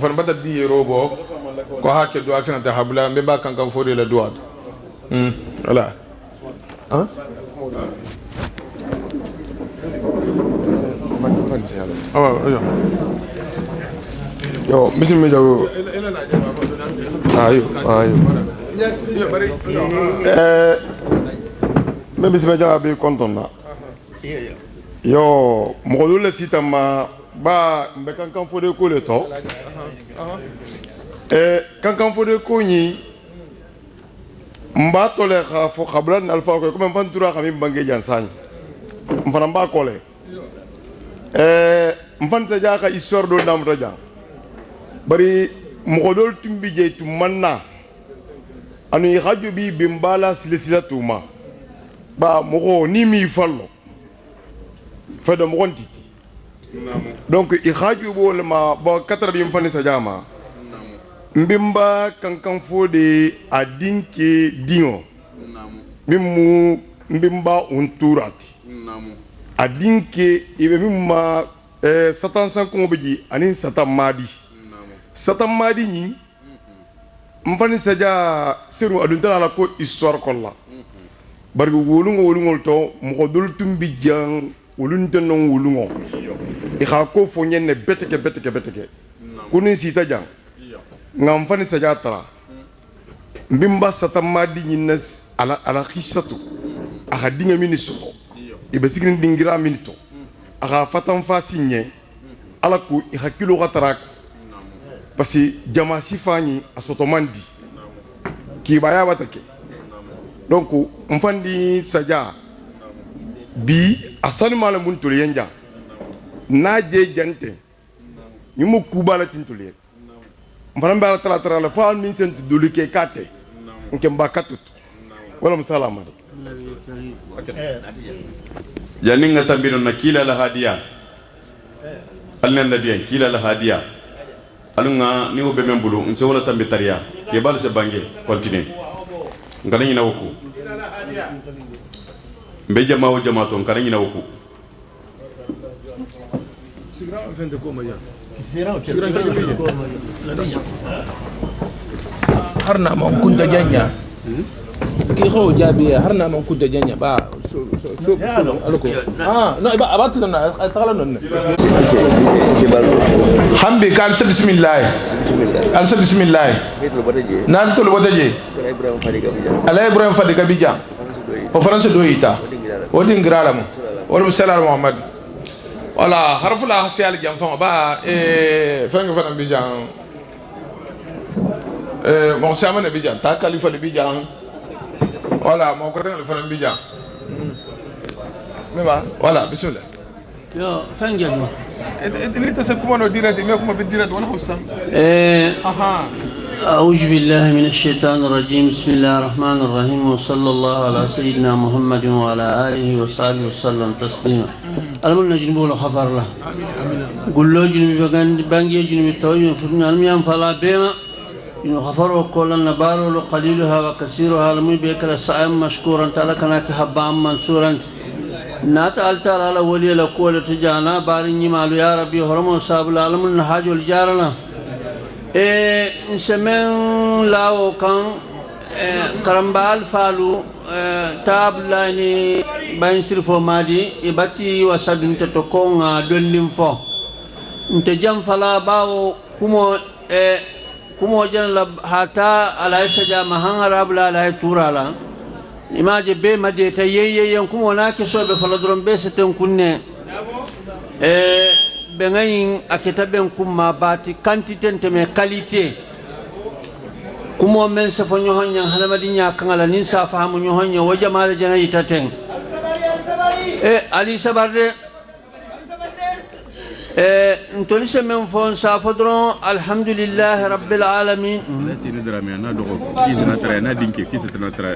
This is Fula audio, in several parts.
fan bata di robo ko hakke do afina ta habla be ba kan kan fodi la duat voilà hein yo bismillah jago ayo me bismillah jago be konton na yo mo le sitama ba mbe kankan fode ko le to kankan fode ko ni mba to le kha fo khablan alfa ko comme bantura khami bange jansani mfana mba ko le mfan sa jaka histoire do dam raja bari mo dol tumbi je tu manna anu khaju bi bimbala silsila tuma ba mo ni mi fallo fa do mo kontiti donc i khaju bol ma ba 4 bi mfani sa jama mbimba kankan fode adinke dingo mimu mbimba unturati adinke ibe mimma satan sanko beji ani satan madi ni mfani sa ja seru adunta la ko histoire kolla bargo wolungo to mo dol tumbi jang wolunte non wolungo i kha ko fo nyenne beteke kuni sita jang ngam fani sa ja tara mbimba satamadi nyines ala khissatu aha dinga miniso ibe sigin dingira minito aha fatan fasinye ala ku i hakilo gatara parce jama sifani asotomandi ki baya batake donc mfandi saja bi asani mala mun tuli yanja naje jante nyumu kubala tintuli mfana ala tara la fa min sen dulike kate nke mbakatut wala msalama yani nga tambino na kila la hadiya alna nabiyan kila la hadiya alunga ni obe membulu nse wala tambi tariya ke bal se bange continue ngana nyina wuku mbe jama o jama to ngana nyina wuku sigra vende ko maya harna mon kunta janya ki khaw jabi harna mon kunta janya ba so alko no ba abatu na tagala non hambi kal bismillah nan to botaje ala ibrahim fadiga bija o france do ita o dingrala mo wala sallallahu muhammad wala harfu la hasial jam fa ba fanga fana bija mon sama ne bija ta khalifa de bija voilà mon côté le fana bija meba voilà bismillah yo fangel mo انت تسكمون وديرت ميكم بالديرت ولا حوسه أعوذ بالله من الشيطان الرجيم بسم الله الرحمن الرحيم وصلى الله على سيدنا محمد وعلى آله وصحبه وسلم تسليما ألم نجنبه لخفر له قل له جنبي بانجي جنبي توجه فرنا الميام فلا بيما إنه خفر وقول النبار وقليلها وكثيرها لم يبكر السائم مشكورا تلكنا كحبا منصورا نات ألتار على ولي لقول تجانا بارني مالو يا ربي هرمو صاحب العالم النهاج والجارنا نسمن لاو كان كرمبال فالو تاب لاني بين سرفو مادي إباتي وسادن تتكون دولين فو نتجم فلا باو كمو جن لب حتى على سجا مهان راب لا لا تورالا imaje be made ta yeyyen kuma wona ke so be faladron be seten kunne be ngayin aketa ben kuma bati quantité te me qualité kuma men se fo nyohonya hanamadi nya kangala nin sa fahamu nyohonya wo jamal jana yitaten ali sabarde ntoli se men fon sa fodron alhamdulillah rabbil alamin sini drame na dogo kizina tra na dinke kisatna tra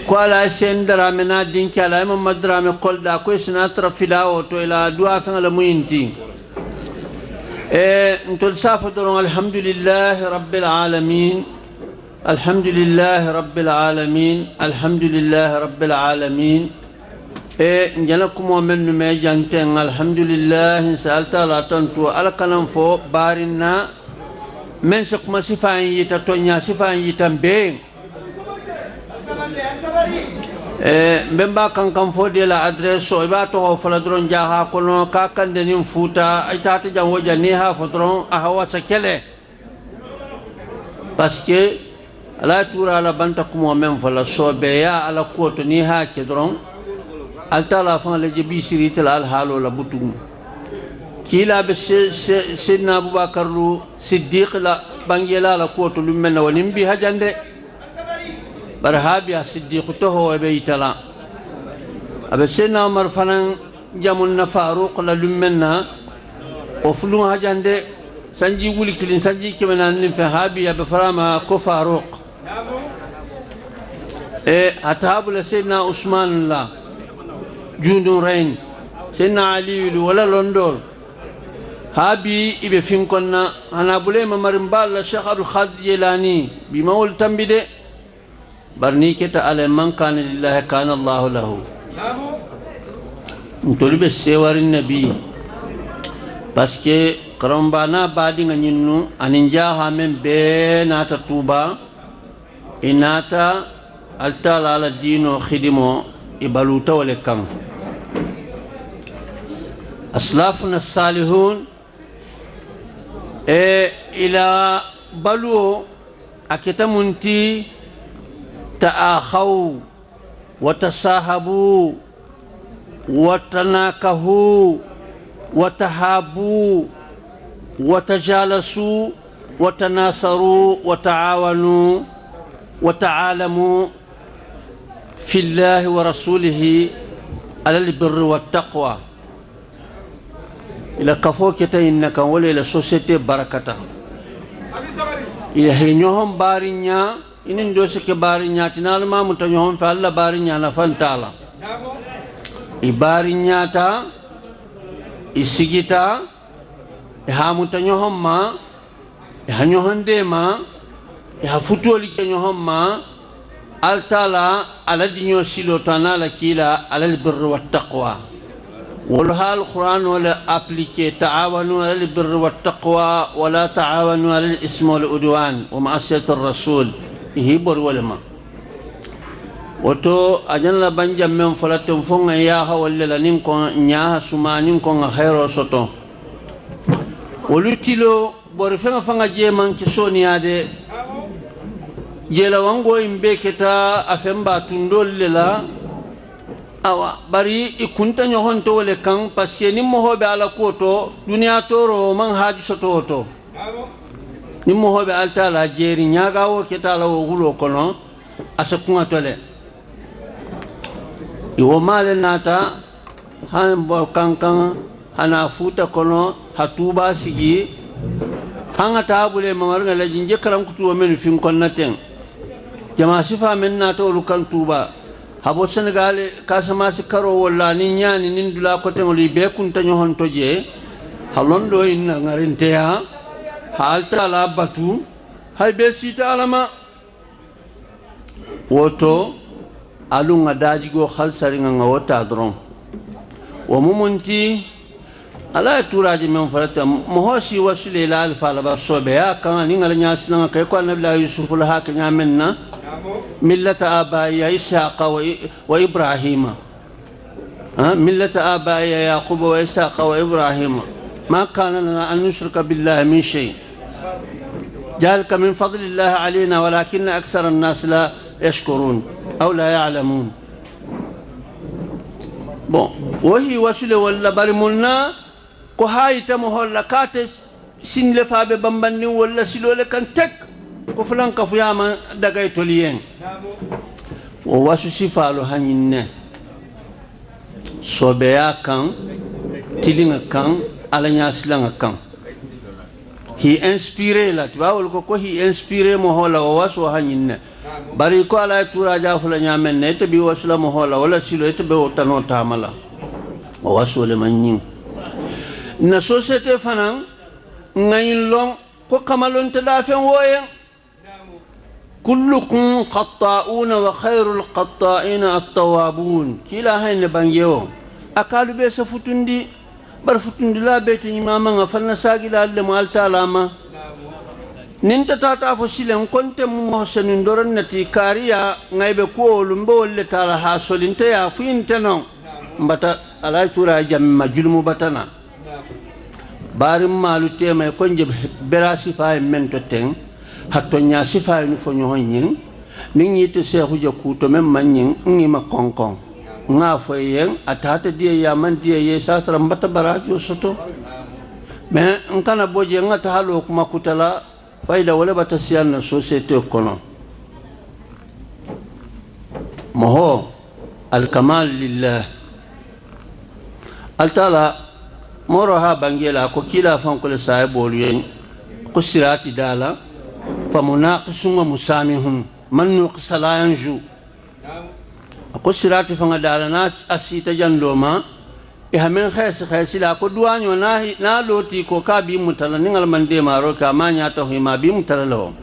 ko ala sen drame na dinke ala mo madrame kolda ko sina tra filawo to ila dua fa la muyinti ntol sa fodron alhamdulillah rabbil alamin alhamdulillah rabbil alamin alhamdulillah rabbil alamin njana kumo men me janten alhamdulillah salta la tantu alkanam fo barina men se kuma sifan yita tonya sifan yita be mbemba kan fo de la adresse o ba to fala dron jaha kono ka kande nim futa ay tata jam woja ni ha fodron a hawa sakele parce que ala tura la banta kumo men fala sobe ya ala ko to ni ha ke dron altala fan le jibi siritel al halo la butum kila be sidna abubakar lu siddiq la bangela la ko to lumena wonim bi hajande barhabi siddiq to ho be itala abe sidna umar fanan jamun na faruq la lumena o fulu hajande sanji wuli kilin sanji kemenan ni fahabi abe farama ko faruq atabul sidna usman la jundun rain senna ali wala londol habi ibe finkonna ana bulema marim balla sheikh abdul khadir jilani bi mawl tambide barni keta ala man kana lillahi kana allah lahu ntolibe sewarin nabi parce que karambana badi nganyinu aninja ha men be nata tuba inata altala ala dino khidimo ibaluta wale kam أسلافنا الصالحون إلى بلو أكتمنتي تآخوا وتصاحبوا وتناكهوا وتهابوا وتجالسوا وتناصروا وتعاونوا وتعالموا في الله ورسوله على البر والتقوى إلى كفوكتا إنك ولا إلى سوسيتي بركتا إلى هنيهم بارينيا إن دوسك بارينيا تنال ما متنيهم فالله بارينيا نفن تالا إبارينيا تا إسيجتا إها متنيهم ما إها نيهم دي ما إها فتولي كنيهم ما التالا على دينيو سيلو تنال كيلا على البر والتقوى ولها القرآن ولا أبليكي تعاونوا على البر والتقوى ولا تعاونوا على الإثم والعدوان ومعصية الرسول يهبر ولما وتو أجل بنجم من فلاتم فون إياها ولا نينكون إياها سما نينكون خير وسطو ولتلو بورفنا فنا جيمان كسوني هذا جيلا وانغو إمبكتا أفنبا تندول للا awa bari ikunta nyohon to le kan parce ni mo hobe ala koto dunia toro man haji soto to ni mo hobe alta la jeri nyaga wo ketala wo gulo kono asakunga tole iwo male nata han bo kankan hana futa kono hatuba sigi hanga tabule mamar ngala jinje karam kutu men fin konnaten jama sifa men nata lu kan tuba habo Senegal Casamance karo wala ni nyani nin dula ko tengoli be kunta nyohon toje halondo inna ngarinte ha halta la batu hay be sita alama woto alunga daji go khalsari nga wota dron wo mumunti ala turaji men farata mohosi wasule la alfa la basobe ya kan ni ngal nyasna kay ko nabi yusuf la hak nyamenna ملة آبائي إسحاق وإبراهيم ملة آبائي يعقوب وإسحاق وإبراهيم ما كان لنا أن نشرك بالله من شيء ذلك من فضل الله علينا ولكن أكثر الناس لا يشكرون أو لا يعلمون وهي وسيلة ولا برمنا كهاي تمهل لكاتس سن لفا ببنبني ولا سلو لكن تك وفلان كفياما دغاي توليين وواسو سيفالو هانينه صوبيا كان تيلينغا كان على نياسلانغا كان هي انسبيري لا تباول كو هي انسبيري مو هولا وواسو هانينه bari ko ala tura ja fula nyamen ne to bi wasula mo hola wala silo to be wotano tamala o wasole manyin na société fanan ngayin long ko kamalon te da fen woyen كلكم خطاؤون وخير القطائين التوابون كلا هين بانجيو أكالو بيس فتندي بر فتندي لا بيت إماما فلنا ساقي لألم والتالاما ننت تاتا فسيلن كنت محسن دورن نتي كاريا غايبه كولو مبول تالا حاصل انت يا فين تنو مبتا على تورا جم مجلم بتنا بارم مالو تيما كونج براسي فاي منتو تين حتى نيا سفاي نفو نيون نين يتي شيخو جكوتو مم مانين نيما كونكون nga foyen atata dia yaman dia ye satra mbata barajo soto me nkana boje ngata halo kuma kutala faida wala batasiyan na société kono moho al-kamal lillah altala moroha bangela ko kila fan ko saibol yen ko sirati dala fa munaqisun wa musamihum man nuqsala yanju ko sirati fanga dala na asita jandoma e hamen khaysi la ko duwanyo na loti ko ka bi mutala ningal mande maro ka manya to hima bi mutala lo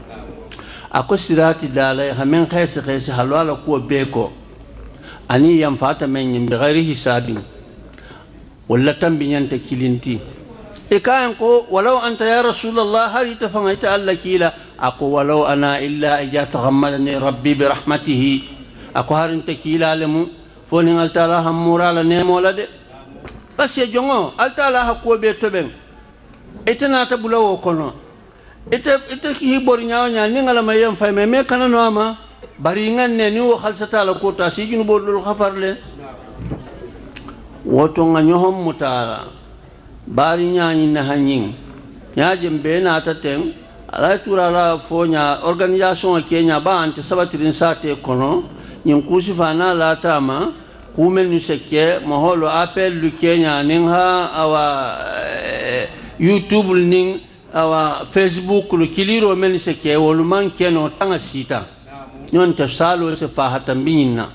ako sirati dala hamen khaysi halwala ko beko ani yam fata men bi ghairi hisabin wala tambiyanta kilinti e kayan ko walau anta ya rasulullah hari ta fanga ita Allah kila ako walau ana illa ajataghammadani rabbi bi rahmatihi ako harin takila lemu foni altala hamura la nemola de basi jongo altala hakko be toben etana ta bulawo kono ite ki bor nyaaw nya ni ngala mayem fay me kana no ama bari nganne ni wo khalsata la ko ta si junu bodul khafarle woto nga nyohom mutala bari nyaani na hanyin nyaajem be na ta ten ala turala fonya organisation Kenya ba ante sabatirin sate kono nyin kusi fana la tama kumen ni sekke moholo appel lu Kenya ning ha awa YouTube ning awa Facebook lu kiliro men sekke wolu man keno tanga sita nyon ta salo se fahata binna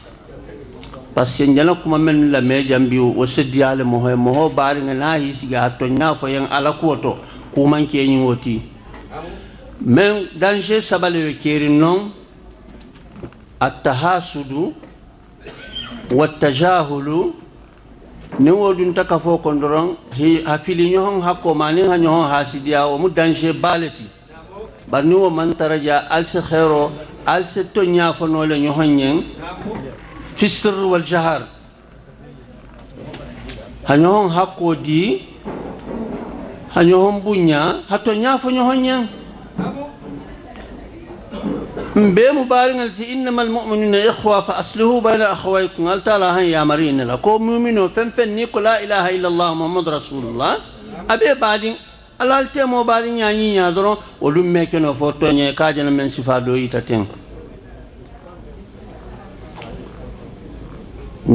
parce que njana kuma men la me jambi o se diale moho bari ngana hisiga to nya fo yang ala koto kuman kenyi woti men danger sabale keri non التحاسد والتجاهل نودون تكفو كندرون هي هفيلي نيون حقو مانين هنيون حاسديا ومدانشي بالتي برنو من ترجع ألس خيرو ألس تنيا فنول نيون في السر والجهر هنيون حقو دي هنيون بنيا حتى نيا فنيون مبي مبارك إنما المؤمنون إخوة فأصلحوا بين أخويكم قال تعالى يا مرينا لكم مؤمنون فن نيكو لا إله إلا الله محمد رسول الله أبي بعدين الله التيمو بعدين يعني يادرون ولم يكنوا فوتوني كاجنا من سفادو يتاتين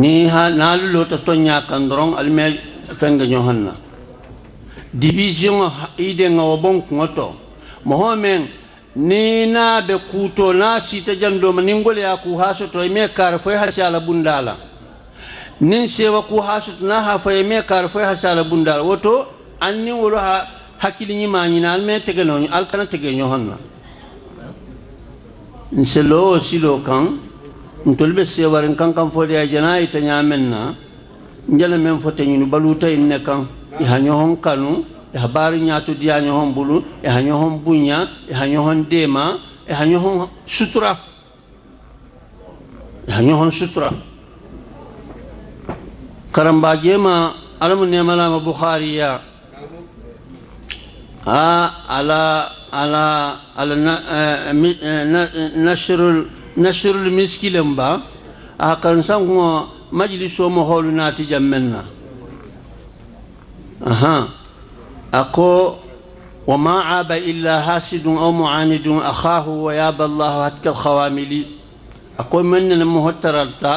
نيها نالو لو تستونيا كندرون المي فنگ جوهنا division ide ngawbon ngoto mohomen ni na be kuto na sita jando maningol ya ku haso to me kar foi hasala bundala nin sewa ku haso na ha foi me kar foi hasala bundala woto anni wolo ha hakili ni mani na me tegeno al kana tegenyo honna nselo silo kan ntolbe sewarin kan fodi ya janai ta nyamenna njala men fote ni baluta inne kan ihanyo hon kanu habari nyatu dia nyohon bulu hanyohon bunya hanyohon dema hanyohon sutra karamba jema alamu ne malama bukhariya ala nashrul miskilemba akan sango majliso mo holu nati jammenna أكو وما عاب إلا حاسد أو معاند أخاه ويابى الله هتك الخواملي أكو من المهترتا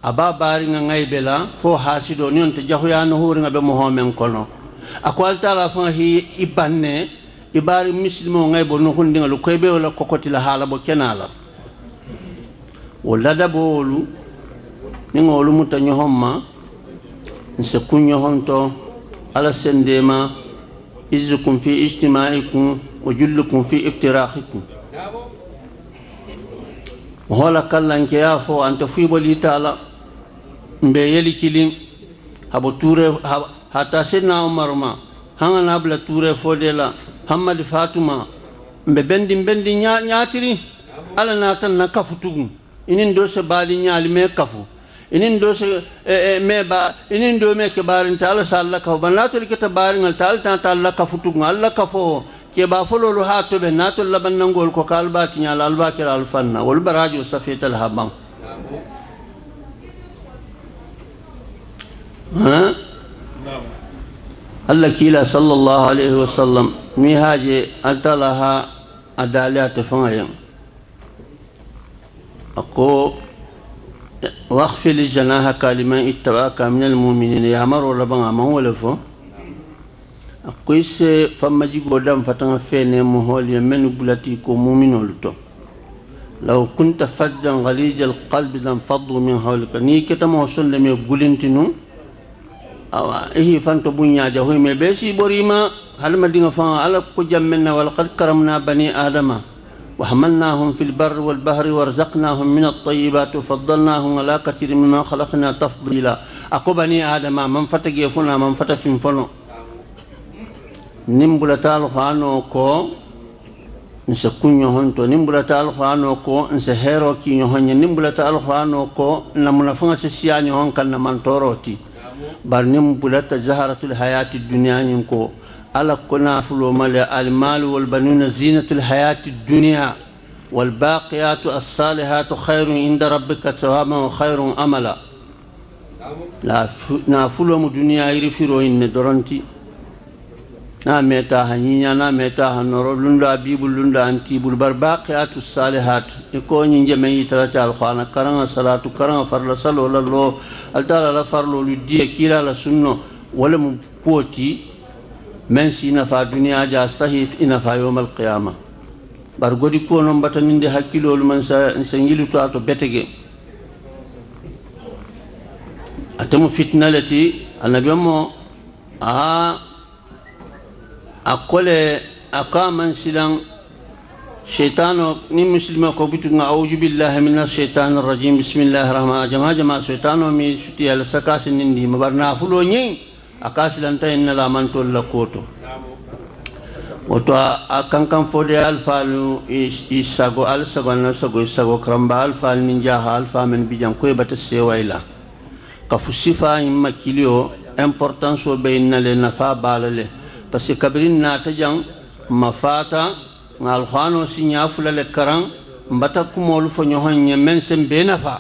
أبا بارين غيبلا فو حاسد ونيون تجاهو يا نهور بمهومن كونو أكو التالا فهي إبانة إبار مسلم غيبو نهون دين لكويبه ولا كوكوتي لحالا بو كنالا ولا دبولو نيغولو متنيهم ما نسكون يهونتو على سندما إذكم في اجتماعكم وجلكم في افتراقكم hola kallanke ya fo anta fuiboli tala mbe yeli kilim habo ture hata sidna umar ma hanga nabla ture fodela hammadi fatuma mbe bendi nyaatiri ala natan na kafutugu inin do se bali nyaali me kafu inin do se me ba inin do me ke barin ta ala salla ka banatul kita barin ta alla kafutugu alla kafo ke ba fololu ha to be natul laban nangol ko kalbati nyaal albakir alfanna wal barajo safital habam ha Allah kila sallallahu alaihi wasallam mi haje altalaha adaliyat fangayam ako واخفض جناحك لمن اتبعك من المؤمنين يا مر ولا بان ما ولا فو اكويس فما جي غودام فتان فين مهول يمن بلاتي كو مؤمنول تو لو كنت فظا غليظ القلب لانفضوا من حولك ني كتم وصل لمي غولنتينو ايه فانت بنيا جهوي مي بيسي بوريما هل ما ديغا فان على كو جامنا ولقد كرمنا بني ادم وحملناهم في البر والبحر ورزقناهم من الطيبات وفضلناهم على كثير مما خلقنا تفضيلا اكو بني ادم من فتجي فنا من فتفين فنو نمبلا تعالى خانو كو نسكون يهونتو نمبلا تعالى خانو كو نسهيرو كي يهون نمبلا تعالى خانو كو نمنا فنا سياني هون كان من توروتي بار نمبلا زهرة الحياة الدنيا نكو على كنا فلو مال المال والبنون زينة الحياة الدنيا والباقيات الصالحات خير عند ربك ثوابا وخير أملا لا نافلو الدنيا يرفيرو إن درنتي نامتا هنيا نامتا هنورو لندا بيبل لندا أنتيبل بالباقيات الصالحات يكون ينجمعي تلاتة الخوانا كرنا صلاة كرنا فرلا صلو لله التالى لا فرلو لدي كيلا لسنو ولم قوتي من سينا فا دنيا جاستهي إنا فا يوم القيامة بارغودي كونو باتانين دي حكيلو من سنجيلو تاتو بيتغي أتمو فتنة التي النبي مو أقول أقام سلام شيطانو ني مسلمة كوبيتنا أعوذ بالله من الشيطان الرجيم بسم الله الرحمن الرحيم جماعة شيطانو مي شتي على سكاس نندي مبرنا فلو ني akasilanta inna la mantol la koto woto akankan fode alfalu isago alsago na sago isago kramba alfal ninja alfa men bijan ko bata sewayla ka fusifa imma kilio importance o bayna le nafa balale parce que kabrin na tajang mafata ngal khano sinya fulale karan mbata kumol fo nyohon men sem be nafa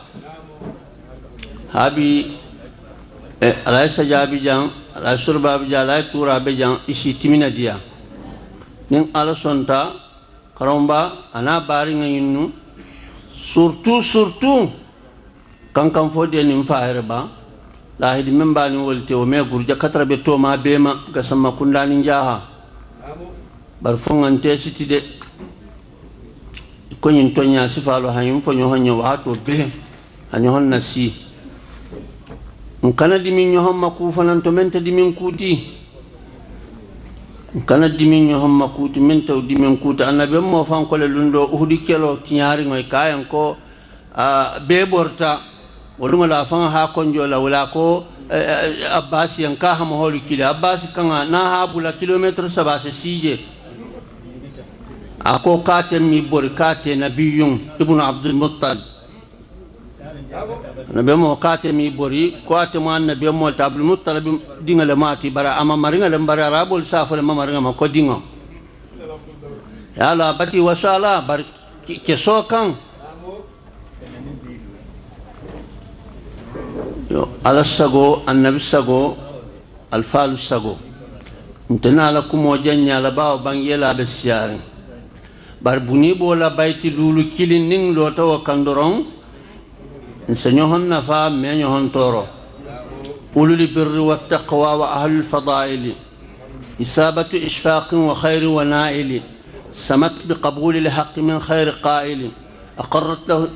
habi alay sajabi jang ala surba bi jala tura be jang isi timina dia nin ala sonta karamba ana bari ngayinu surtout kan fode nin faherba la hidi memba ni wolte o me gurja katra be to ma be ma gasama kundani jaha bar fongante siti de ko nyin tonya sifalo hayum fo nyo hanyo wato be hanyo honna si nkana dimin yo hamma ku fanan to menta dimin kuti nkana dimin yo hamma kuti menta dimin kuti annabi mo fan ko le lundo uhudi kelo tinyari ngoy kayan ko be borta woduma la fan ha konjo la wala ko abbas yanka ha mo holu kila abbas kan na ha bula kilometer sabase sije ako kate mi bor kate nabiyun ibnu abdul muttalib nabi mo kate mi bori ko ate mo nabi mo tabul mutalib dinga le mati bara ama maringa le bara rabul safale ma maringa ma ko dinga ya la bati wasala bar ke sokan yo ala sago annabi sago alfalu sago ntana la kumo janya la bawo bangela be siare bar buni bola bayti lulu kilin ning lo taw kandoron نسنيهن نفا منيهن تورو أولو البر والتقوى وأهل الفضائل إصابة إشفاق وخير ونائل سمت بقبول الحق من خير قائل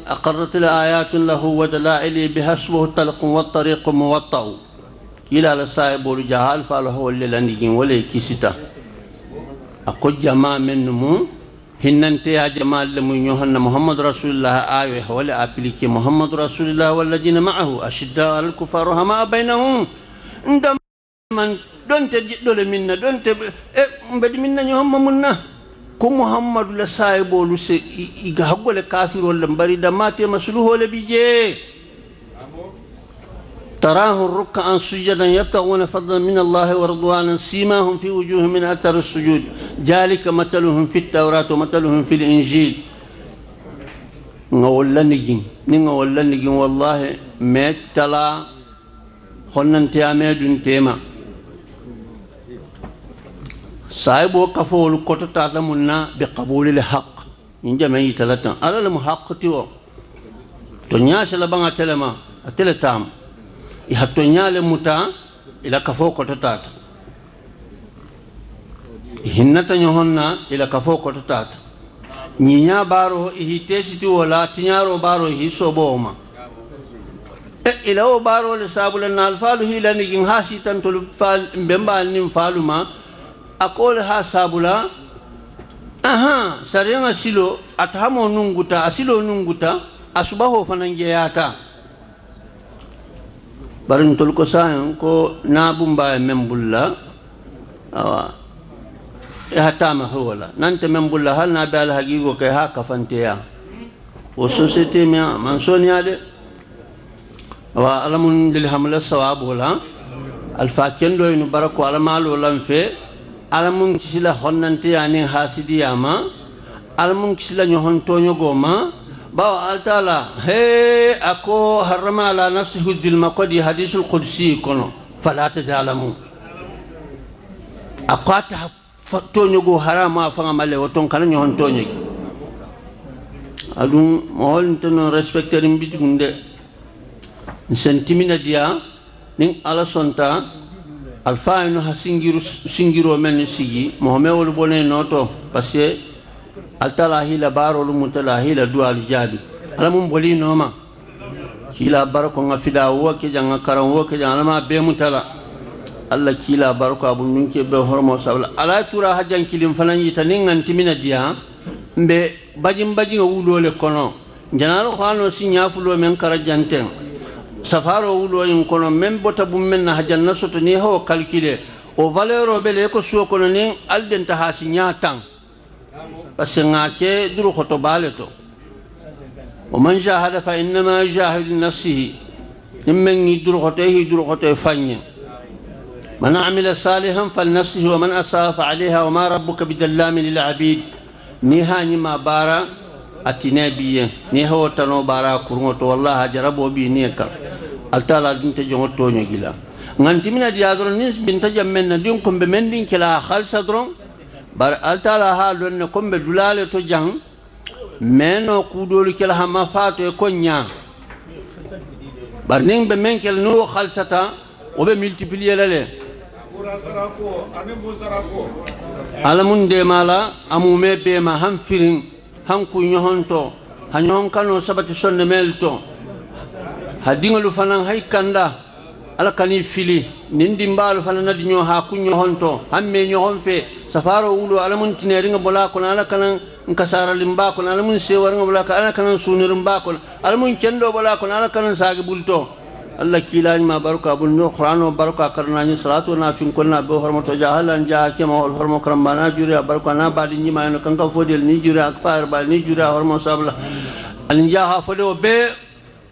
أقرت الآيات له ودلائل بحسبه الطلق والطريق موطأ كلا لسائب الجهال فله اللي لنجين ولي كيستا أقول جماع من نمو hinnante ya jamal le mun yohanna muhammad rasulullah ayo wala appliquer muhammad rasulullah walladina ma'ahu ashidda al kufar hama bainahum ndam man donte dole minna donte mbadi minna ñohamma munna ko muhammadu la saybolu se iga haggole kafirol le mbari damate masluhole bije تراهم ركعا سجدا يبتغون فضلا من الله ورضوانا سيماهم في وجوههم من اثر السجود ذلك مثلهم في التوراة ومثلهم في الانجيل نغولنجين والله متلا خننتي امدون تيما صاحبو كفول كوتتا لمنا بقبول الحق ان جمعي تلاتن على المحق تيو تنياش لبان تلما تلتام ihatonyale muta ila kafo ko tata hinnata nyohonna ila kafo ko tata nyinya baro ihitesiti wala tinyaro baro hisoboma ila o baro le sabula nal falu hilani gin hasi tantul fal mbembal nim faluma akole ha sabula aha sarenga silo atamo nunguta asilo nunguta asubaho fanangeyata barin tol ko sayon ko nabumba membulla awa hatama hawala nante membulla hal na bal hagigo kay ha kafanteya o société mi man soniade awa alamun lil hamla sawab wala al fakendo inu barako alamalu lam fe alamun kisila honnante yani hasidiyama alamun kisila nyohon tonyo goma باو التالا هي اكو حرم على نفسه الظلم قد حديث القدسي كنو فلا تظلموا اقات فتونيغو حرام فامالي وتون كان نيون توني ادون مول تن ريسبكتر مبيتغوندي سنتيمينا ديا نين على سونتا الفا انو سينغيرو من سيغي محمد ول بوني نوتو باسي altala hila baro lumutala hila dual jabi alamun boli noma kila barako ngafida woke janga karam woke janga alama be mutala alla kila barako abun minke be hormo sabla ala tura hajan kilim fanan yita ningan timina dia mbe bajim wulole kono janalo khano sinya fulo men karajanten safaro wulo yin kono men bota bum men na hajan nasoto ni ho calculer o valeur bele ko suo kono nin alden ta hasinya tang parce que duru khoto baleto o man jahada fa inma jahidu nafsihi nimmen duru khoto fanye man amila salihan falnafsihi wa man asaa fa alayha wa ma rabbuka bidallamin lil abid ni hani ma bara atinabiye ni hawtano bara kurngoto wallahi jarabo bi ni ka altala dinte jongoto nyogila nganti mina diadro nis binta jammen din ko be mendin kila khalsa dron bar altala ha lonne kombe dulale to jang meno kudolu kel ha mafato e konya bar ning be menkel no khalsata o be multiplier lale alamun de mala amume be ma ham firin han ku nyohonto hanyon kano sabati sonne melto hadingolu fanan hay kanda ala kani fili nindi mbalu fanana dinyo ha kunyo honto hamme nyo honfe safaro wulo ala mun tineri nga bola ko ala kanan nkasara limba ko ala mun sewar nga bola ka ala kanan sunir mba ko ala mun kendo bola ko ala kanan sagi bulto alla kilani ma baraka bunno qur'ano baraka karnani salatu na fin kunna be hormato jahalan ja kema wal hormo karambana juri baraka na badi nyima no kanka fodel ni juri akfar ba ni juri hormo sabla an jaha fodo be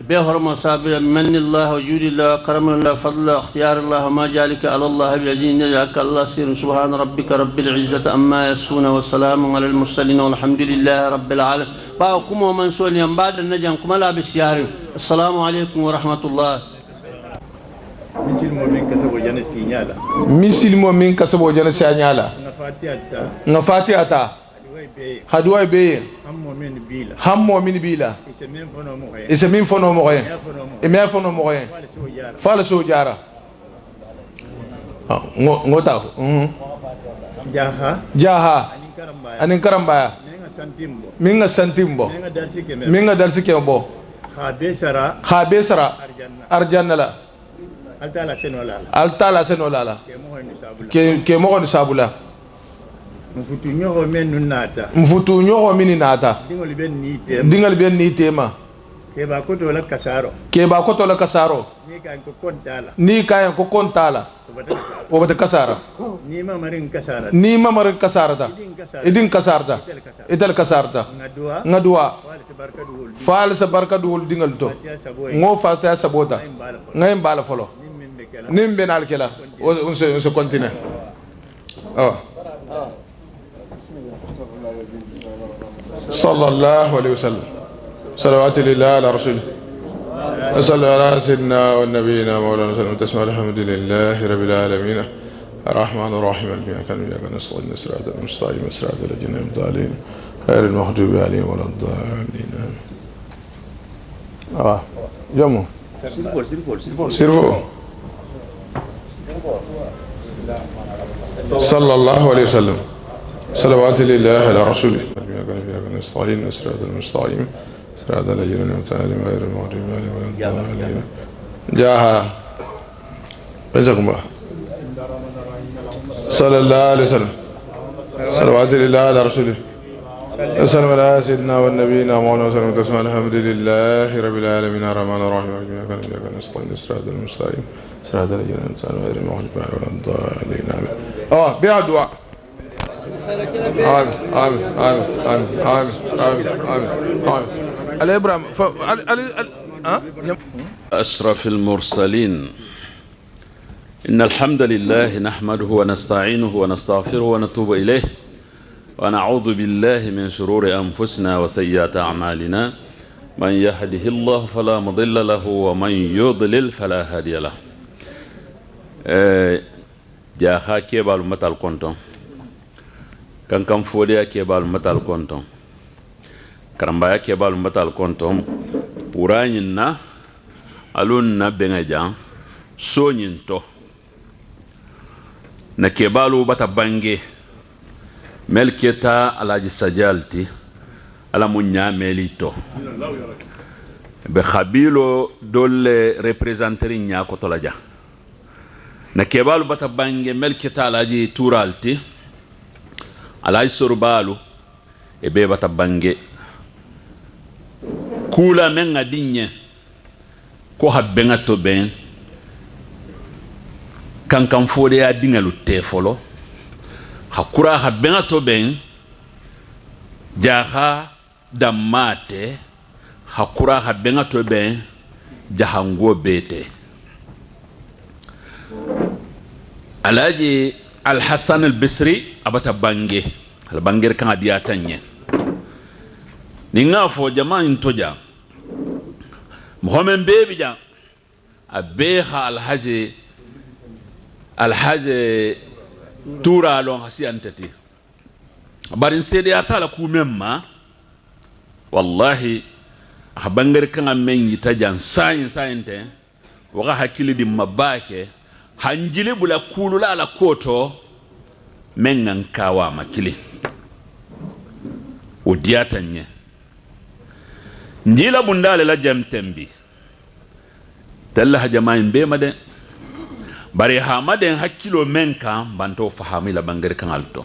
بهرم صابر من الله وجود الله كرم الله فضل الله اختيار الله ما جالك على الله بعزيز جزاك الله سير سبحان ربك رب العزة أما يصفون والسلام على المرسلين والحمد لله رب العالمين باكم ومن سؤال بعد النجم كما لا بسيار السلام عليكم ورحمة الله misil mo min kasabo jana sianyala nga fatiata hadway be hammo min bila ise min fono mo e me fono mo e fala so jara ngota jaha anin karamba minga santimbo minga darsi kembo khabe sara arjanna la altala senolala ke mo ni sabula mfutu nyogo mini nata dingal ben ni tema keba koto la kasaro ni kayan ko kontala o bata kasara ni mamarin kasara ta idin kasarta ital kasarta ngadua fal sa barka dul dingal to ngo fata sabota ngay mbala folo nim benal kela on se continue صلى الله عليه وسلم صلوات الله على رسوله صلى على سيدنا والنبينا مولانا وسلم تسمع الحمد لله رب العالمين الرحمن الرحيم مالك يوم الدين نستعين صراط المستقيم صراط الذين أنعمت عليهم غير المغضوب عليهم ولا الضالين جمو سيرفو صلى الله عليه وسلم صلوات الله على رسوله نستعين صراط المستقيم صراط الذين أنعمت عليهم غير المغضوب عليهم ولا الضالين جاها جزاكم الله صلى الله عليه وسلم صلوات الله على رسوله وسلم على سيدنا والنبينا مولانا وسلم تسمع الحمد لله رب العالمين الرحمن الرحيم مالك يوم الدين نستعين صراط المستقيم صراط الذين أنعمت عليهم غير المغضوب عليهم ولا الضالين بها دعاء آمين آمين آمين آمين آمين آمين آمين آمين على إبراهيم أشرف المرسلين إن الحمد لله نحمده ونستعينه ونستغفره ونتوب إليه ونعوذ بالله من شرور أنفسنا وسيئات أعمالنا من يهده الله فلا مضل له ومن يضلل فلا هادي له جاها كيبال متال كونتون كان فوديا كيبال متال كونتون karambaya kebal matal kontom uranyinna alunna bengaja sonyinto na kebalu bata bange melketa alaji sajalti ala munya melito be khabilo dolle representeri nya ko tolaja na kebalu bata bange melketa alaji turalti alaji sorbalu e be bata bange kula men adinye ko habbenga to ben kan fode ya dingalu tefolo hakura habbenga to ben jaha damate hakura habbenga to ben jahango bete alaji al-Hasan al-Bisri abata bange al banger kan adiatanye ninga fo jama intoja Mohamed Bebi ja abeha alhaji tura lon hasi antati barin sede atala ku memma wallahi habangar kan men yita jan sayinte waga hakili di mabake hanjile bula kulula ala koto men ngan kawa makili odiatanye njila bundale la jamtembi talla hajamain be made bari hamaden hakkilo menka banto fahami la bangere kan alto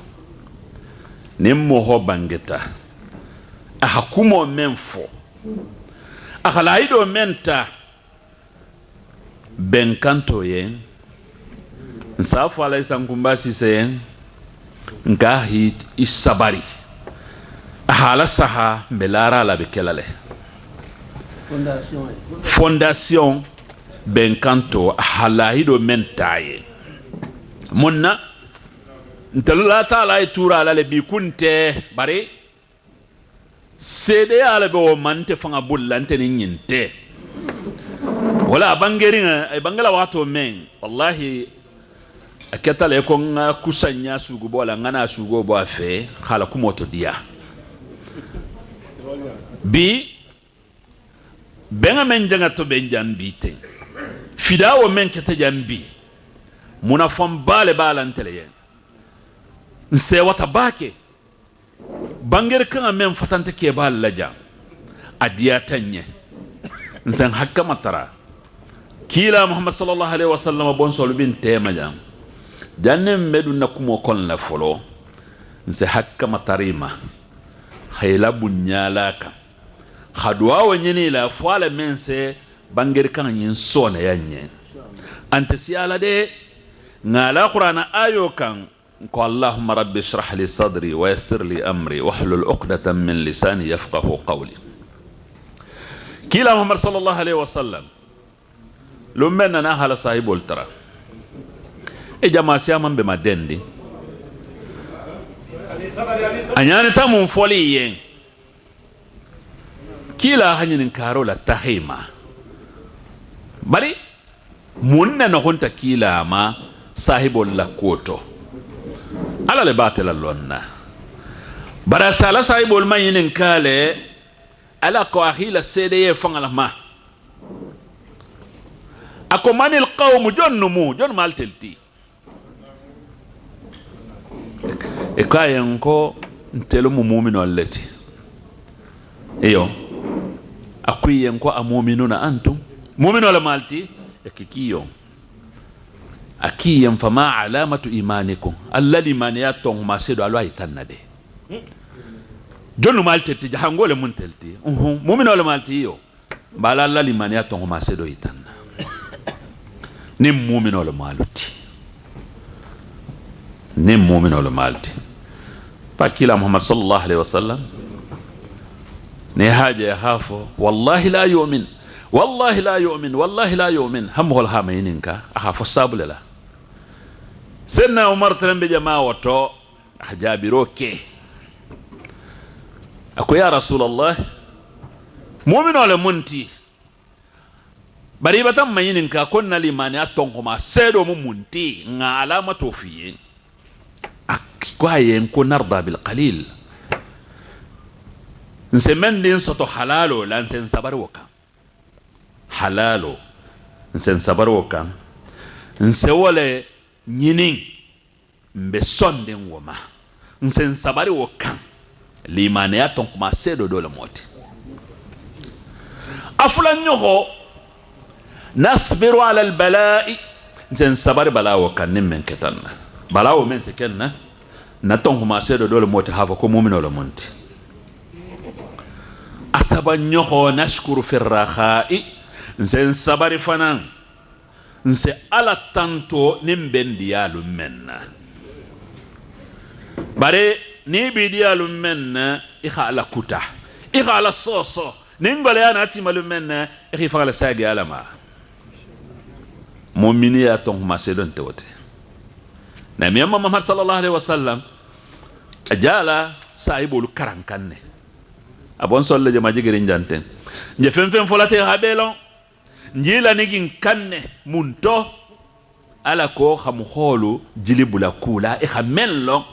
nemmo ho bangeta ahakumo menfo akhalaido menta benkanto yen nsafu alaysa nkumbasi sen ngahi isabari ahala saha melara la bekelale fondation benkanto halahido mentaye munna ntalla taala tura la bi kunte bare sede ala be o mante fanga bullante ni nyinte wala bangeringa ay bangala wato men wallahi akatale ko nga kusanya sugu bola ngana sugo bo afe khala kumoto dia bi benga men janga to ben jambi te fidawo men kete jambi muna fam bale balantele yen nse wata bake banger kan men fatante ke bal laja adiya tanye nsen hakka matara kila Muhammad sallallahu alaihi wasallam bon sol bin tema jam jannem medu nakumo kon la folo nse hakka matarima khayla bunyalaka khadwa wanyini la fwala mense bangir kan yin sona yanye ante siala de ngala qur'ana ayo kan ko allahumma rabbi shrah li sadri wa yassir li amri wahlul 'uqdatan min lisani yafqahu qawli kila muhammad sallallahu alaihi wasallam lumena na hala sahibul tara e jama siama be madendi anyane tamu foli yen kila hanyin karola tahima bari munna no honta kila ma sahibul lakoto ala le batela lonna bara sala sahibul mayinin kale ala ko ahila sede fangala ma akomani alqawm jonnumu jon maltelti e kayen ko ntelu mu'minu allati iyo akuyen ko amu'minuna antum mu'minu la malti e kikiyo akiyen fama alamatu imanikum alladhi maniyatun ma sedo alwa itanade jonnu maltelti jahangole muntelti mu'minu la malti yo bala alladhi maniyatun ma sedo itanna nim mu'minu la maluti nim mu'minu la malti pakila muhammad sallallahu alaihi wasallam ne haja ya hafo wallahi la yu'min wallahi la yu'min wallahi la yu'min hamhol hamayininka ahafo sabulela senna umar tambe jamaa wato hajabiroke ako ya rasulullah mu'min wala munti bari batam mayininka konna limani atonko ma sedo mu munti nga alama tofiye akwaye ko narda bil qalil nsemen din soto halalo lan sen sabar woka halalo nsen sabar woka nse wole nyinin mbe sonden woma nsen sabari woka limane ya ton kuma sedo dole moti afula nyoho nasbiru ala al bala'i nsen sabari bala woka nimmen ketanna balawo men se kenna na ton kuma sedo dole moti hafa ko mu'mino la monti asaba nyoho nashkuru fi rakhai nsen sabari fanan nse ala tanto nimbendiyalu menna bare ni bidiyalu menna ikha ala kuta ikha ala soso ningole yana timalu menna ikhi fala sagi alama mu'mini ya ton ma sedon tewte na miyamma muhammad sallallahu alaihi wasallam ajala saibul karankanne abon solle je majigirin janten je fem folate habelon njila nigin kanne munto ala ko xam xolu jilibula kula e xam mello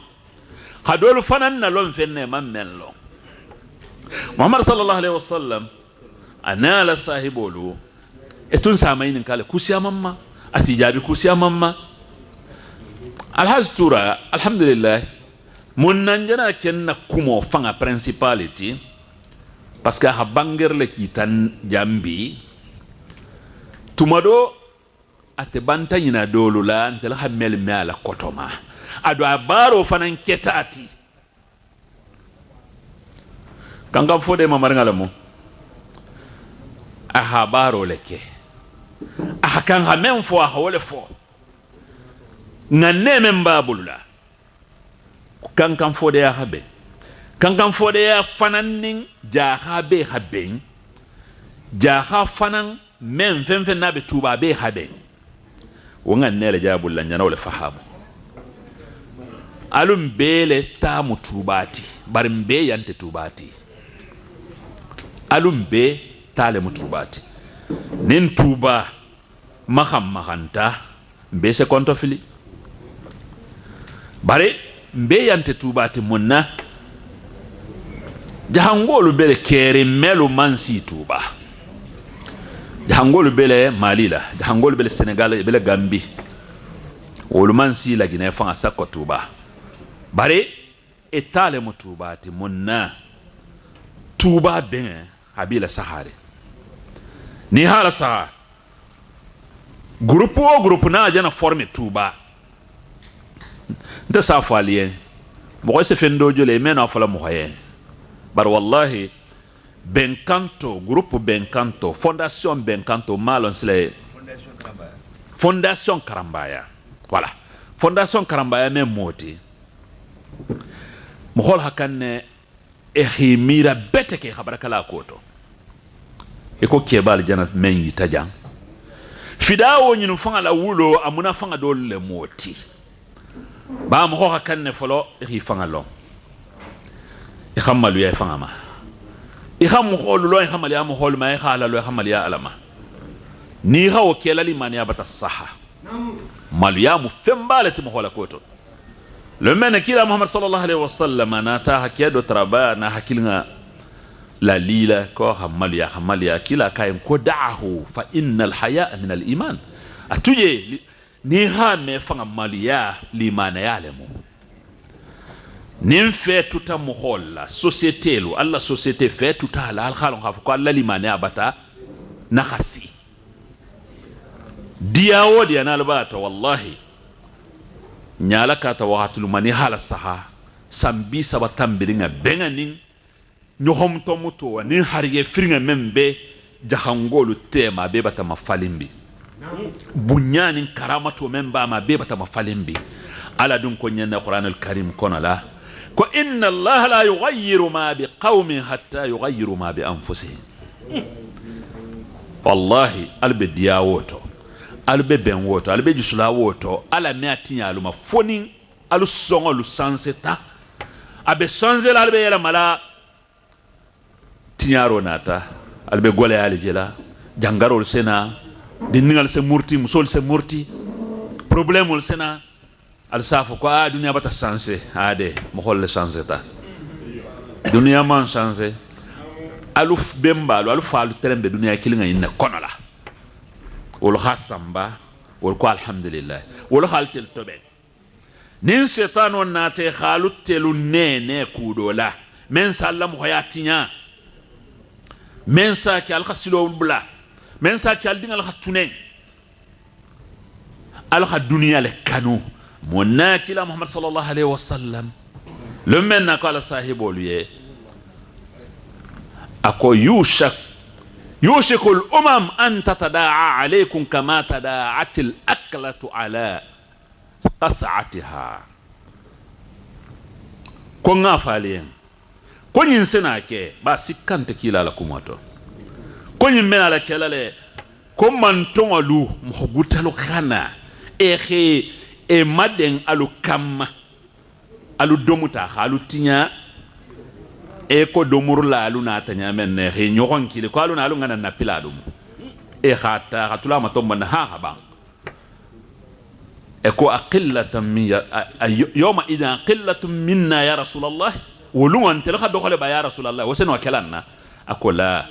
khadolu fanan na lon fenne man mello muhammad sallallahu alaihi wasallam anala sahibolu etun samayin kala kusiya mamma asijabi kusiya mamma alhaj tura alhamdulillah munnan jana kenna kumo fanga principality parce que ha banger le kitan jambi tumado ate banta yina dolu la ntel hamel mala kotoma ado abaro fanan ketati kanga fode mamar ngalamu aha baro leke aha kan ha men fo ha wole fo ngane men babulula kan fode ya habe kan fode ya fanan jaha be haben jaha fanan men fen nabe tuba be habe wonga nele jabul la nyana wala fahamu alum bele tamu tubati barimbe yante tubati alum be tale mutubati nin tuba mahanta be se konto fili bare mbe yante tubati munna jahangolu bele kere melu mansi tuba jahangolu bele malila jahangolu bele senegal bele gambi wolu mansi la gine fa sakko tuba bare etale mutubati munna tuba ben habila sahare ni hala sa groupe na jana former tuba nda safalien mo se fendo jole mena fala mo haye bar wallahi Benkanto groupe Benkanto fondation Benkanto malon sile fondation Karambaya voilà fondation Karambaya même moti mo hol hakanne e himira bete ke khabara kala koto e ko kebal janat men yitajan fidawo nyinu fanga la wulo amuna fanga dol le moti ba mo ho hakanne folo e fanga lo e khamalu ya fanga ma e kham kholu lo e khamal ya mo hol ma e khala lo e khamal ya alama ni ha o kela limani abata saha malu ya mu fembalati mo hola koto le mena kila Muhammad sallallahu alaihi wasallam na ta hakiado traba na hakilnga la lila ko hamal ya kila kayen ko da'ahu fa innal haya'a min al iman atuje ni ha me fanga maliya limana ya lemu nin fe tuta mo holla société lo alla société fe tuta la al khalon khaf ko alla limana abata na khasi diawo dia na albata wallahi nyala kata waqatul mani hala saha sambi sabatam biringa benganin nyohom to muto ni hariye firinga membe jahangolu tema be bata mafalimbi bunyanin karamatu memba ma be bata mafalimbi ala dun ko nyanna qur'anul karim kono la ko inna allah la yughayyiru ma biqaumin hatta yughayyiru ma bi anfusihim wallahi albe diawoto albe ben woto albe jusula woto ala me atinya aluma foni alu songo lu sanseta abe sanze la albe yela mala tinyaro nata albe gole ali jela jangarol sena dinningal se murti musol se murti problemol sena al safo ko a dunya bata sanse ade mo holle sanseta dunya man sanse aluf bembalo aluf alu terembe dunya kilinga inna konola wol khasamba wol ko alhamdulillah wol khaltel tobe nin setan on nate khalut telu nene kudola men sallam hayatinya men sa ki al khasilo bla men sa ki al dingal khatune al khadunya le kanu monakila muhammad sallallahu alaihi wasallam le men qala sahibul ye ako يوشك الأمم أن تتداعى عليكم كما تداعت الأكلة على قصعتها كون فالين كون ينسنا كي باسي كانت كيلا لكم واتو كون يمين على كيلا لي كون من تونغلو مخبوتالو خانا إخي مدن ألو كم ألو دوموتا ألو تنيا eko domurla aluna tanya men he nyogon kile ko aluna alunga na napila dum e khata khatula matomba na ha ba eko aqillatan min yawma idha qillatun minna ya rasulullah wulu ante la khado khale ba ya rasulullah waseno kalanna akola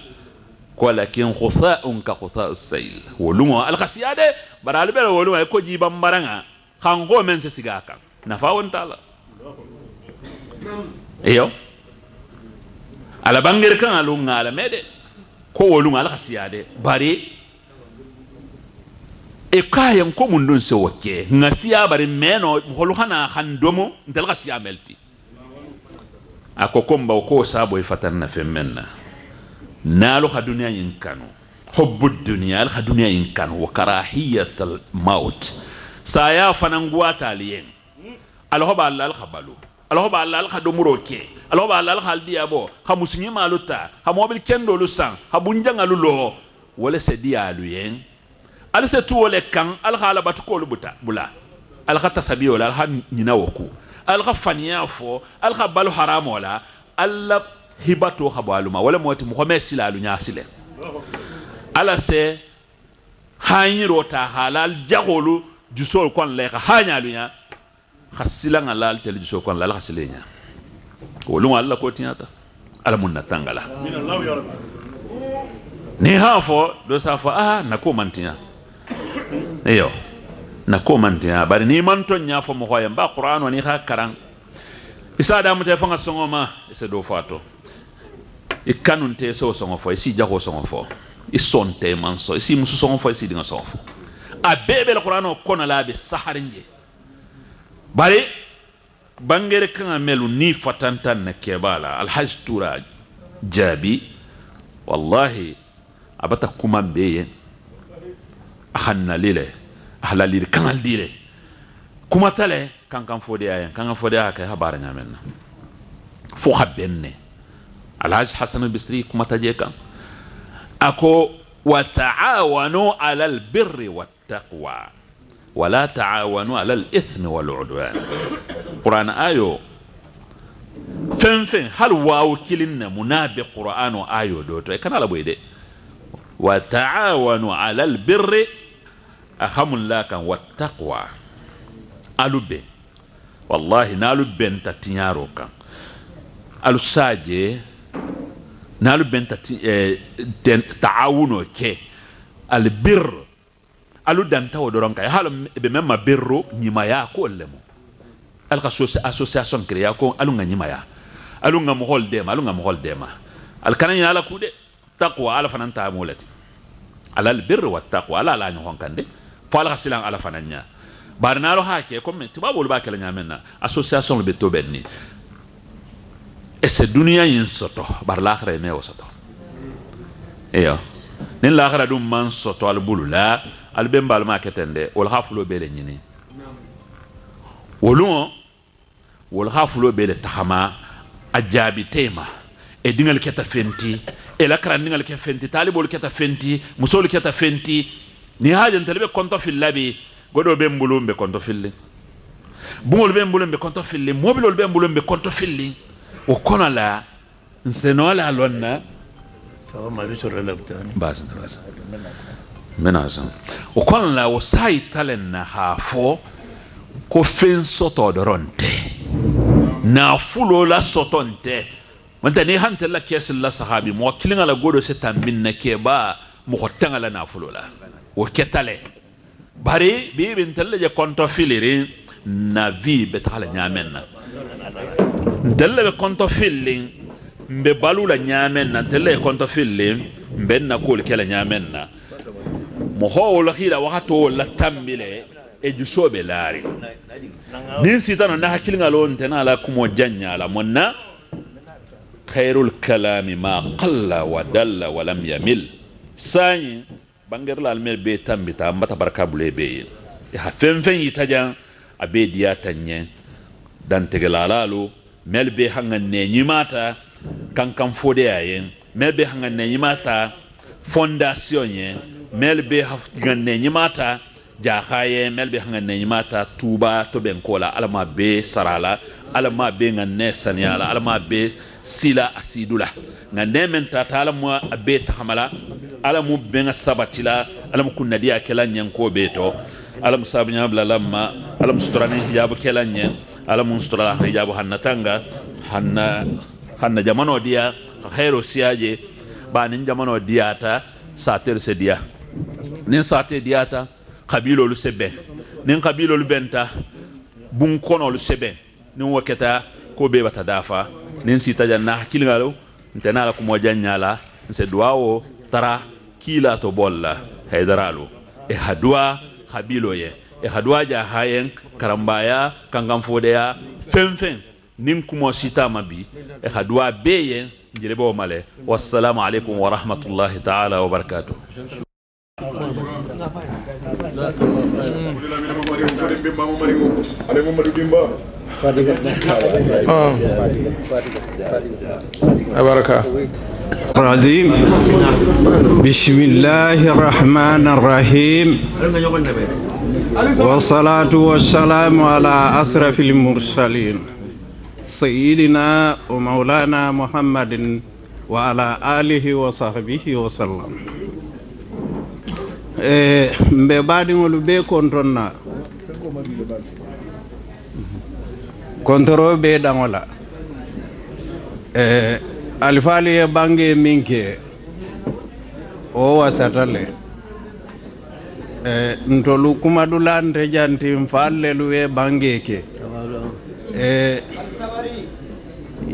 walakin khutha'un ka khutha'us sayl wulu al khasiyade baral bel wulu eko jiba mbaranga khango men se sigaka na fawon tala eyo ala bangere kan alu ngala mede ko wolu ngala khasiyade bari e kayam ko mun don se wokke ngasiya bari meno holu khana khandomo ndal khasiya melti akokomba ko sabo ifatanna femenna nalu khadunya yinkanu hubbu dunya al khadunya yinkanu wa karahiyat al maut saya fanangwata liyen al hoba al khabalu alors ba Allah al domuro ke alors ba Allah al diabo ha musinyi maluta ha mobil kendo lu san ha bunjanga lu lo wala se dialu yen al se tu wala kan al khala batu ko lu buta bula al khata sabi wala al nyina woku al khafaniya fo al khabalu haram wala al hibatu khabaluma wala moti mo khomesi lalu nya sile ala se hayiro ta halal jagolu jusol kon le khanyalu nya khasila ngalal television kon la khasilenya wolu alla ko tinyata ala munna tangala ni hafo do safa nako mantinya eyo nako mantinya bari ni manto nya fo mo hoya ba qur'an woni ha karan isa da mute fanga songoma ise do fato ikanun te so songo fo isi jago songo fo isonte manso isi musu songo fo isi dinga songo a bebe le qur'an ko na la be saharinje bari bangere kan melu ni fatantan na kebala alhaj tura jabi wallahi abata kuma beye ahanna lile ahla lir kan aldire kuma tale kan fodi ayen kan fodi aka habara nyamenna fo habenne alhaj hasan bisri kuma taje kan ako wa ta'awanu ala albirri wattaqwa ولا تعاونوا على الإثم والعدوان قرآن آيو فين هل واو كلنا منابق قرآن آيو دوتو كان على بويدي وتعاونوا على البر أخم الله كان والتقوى ألوبي والله نالو بنت تنيارو كان ألو ساجي نالو بنت تعاونوا كي البر alu danta wo doron kay halo be memma berro nyima ya ko lemo al ka association créé ko alu nga nyima ya alu nga mo hol dema al kananya ala kude taqwa ala fananta mulati ala al birr wa taqwa ala la nyon kande fa ala silan ala fananya barnalo hake ko men tibabul ba kala nyamenna association be to benni e se dunia yin soto bar l'akhira me o soto eyo nin l'akhira dum man soto al bulula albembal ma ketende wol hafulo bele nyini woluo wol hafulo bele tahama ajabi tema e dingal keta fenti e la kran dingal ke fenti talibol keta fenti musol keta fenti ni hajan talbe konto fil labi godo be mbulumbe konto filli bungol be mbulumbe konto filli mobilol be mbulumbe konto filli o kona la nsenola lonna sawa ma bi sore labtani bas menasan o kon la o sai talen na hafo ko fen soto doronte na fulo la sotonte manta ni hante la kes la sahabi mo kilinga la godo se tambin na keba mo hotanga la na fulo la o ketale bari bi bin telle je konto filiri na vi betala nyamenna telle be konto filling mbe balula nyamenna telle konto filling mbe na kol kala nyamenna mo howla hila wakato la tambile e jusobe laari nin sitano na hakilinga lon tena la kumo janya la monna khairul kalami ma qalla wa dalla wa lam yamil sani banger la almel be tambita mbata baraka bule be ha fen yitaja abe diya tanye dan tegelalalu melbe hanga ne nyimata kankan fode ayen melbe hanga ne nyimata fondation yen melbe ganne nyimata jahaye melbe hanganne nyimata tuba to ben kola alama be sarala alama be nganne sanyala alama be sila asidula ngande men tata alamu abe tahamala alamu ben sabatila alamu kunnadiya kala nyanko beto alamu sabnya bla lamma alamu sutrani hijabu kala nyen alamu sutra hijabu hannatanga hanna jamano dia khairo siaje ba nin jamano diata sater se dia nin sate diata kabilo lu sebe nin kabilo lu benta bun kono lu sebe nin waketa ko be bata dafa nin sita janna hakilngalo ntena la kumo janyala nse duawo tara kila to bolla haydaralu e hadwa kabilo ye e hadwa ja hayen karambaya kangam fodeya fenfen nin kumo sita mabi e hadwa beye njirebo male wassalamu alaikum wa rahmatullahi ta'ala wa barakatuh الرجيم بسم الله الرحمن الرحيم والصلاة والسلام على أشرف المرسلين سيدنا ومولانا محمد وعلى آله وصحبه وسلم mbe baadiŋolu bee konton na kontoro bee daŋo la alifaalu ye bange miŋ ke wo wasata le ntolu kumadula nte janti nfaalu lelu ye bange ke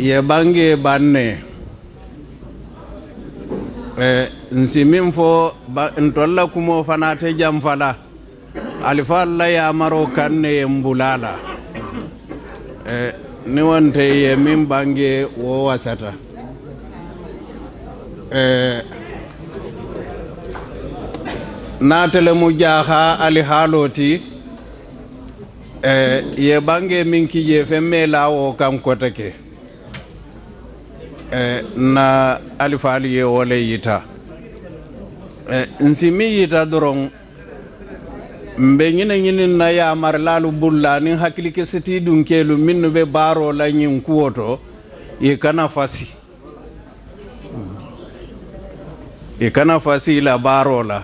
ye bange banne nsi min fo ntolla kumo fana te jam fala alifa alla ya maro kanne mbulala ni wonte ye min bange wo wasata natele mu jaha ali haloti ye bange min kije femme lawo kan kotake na alifali ye wole yita nsimi yita doron mbe ñine na ya mar lalu bulla ni hakili ke seti dun kelu minnu be baro la ñin kuwoto e kana fasi la baro la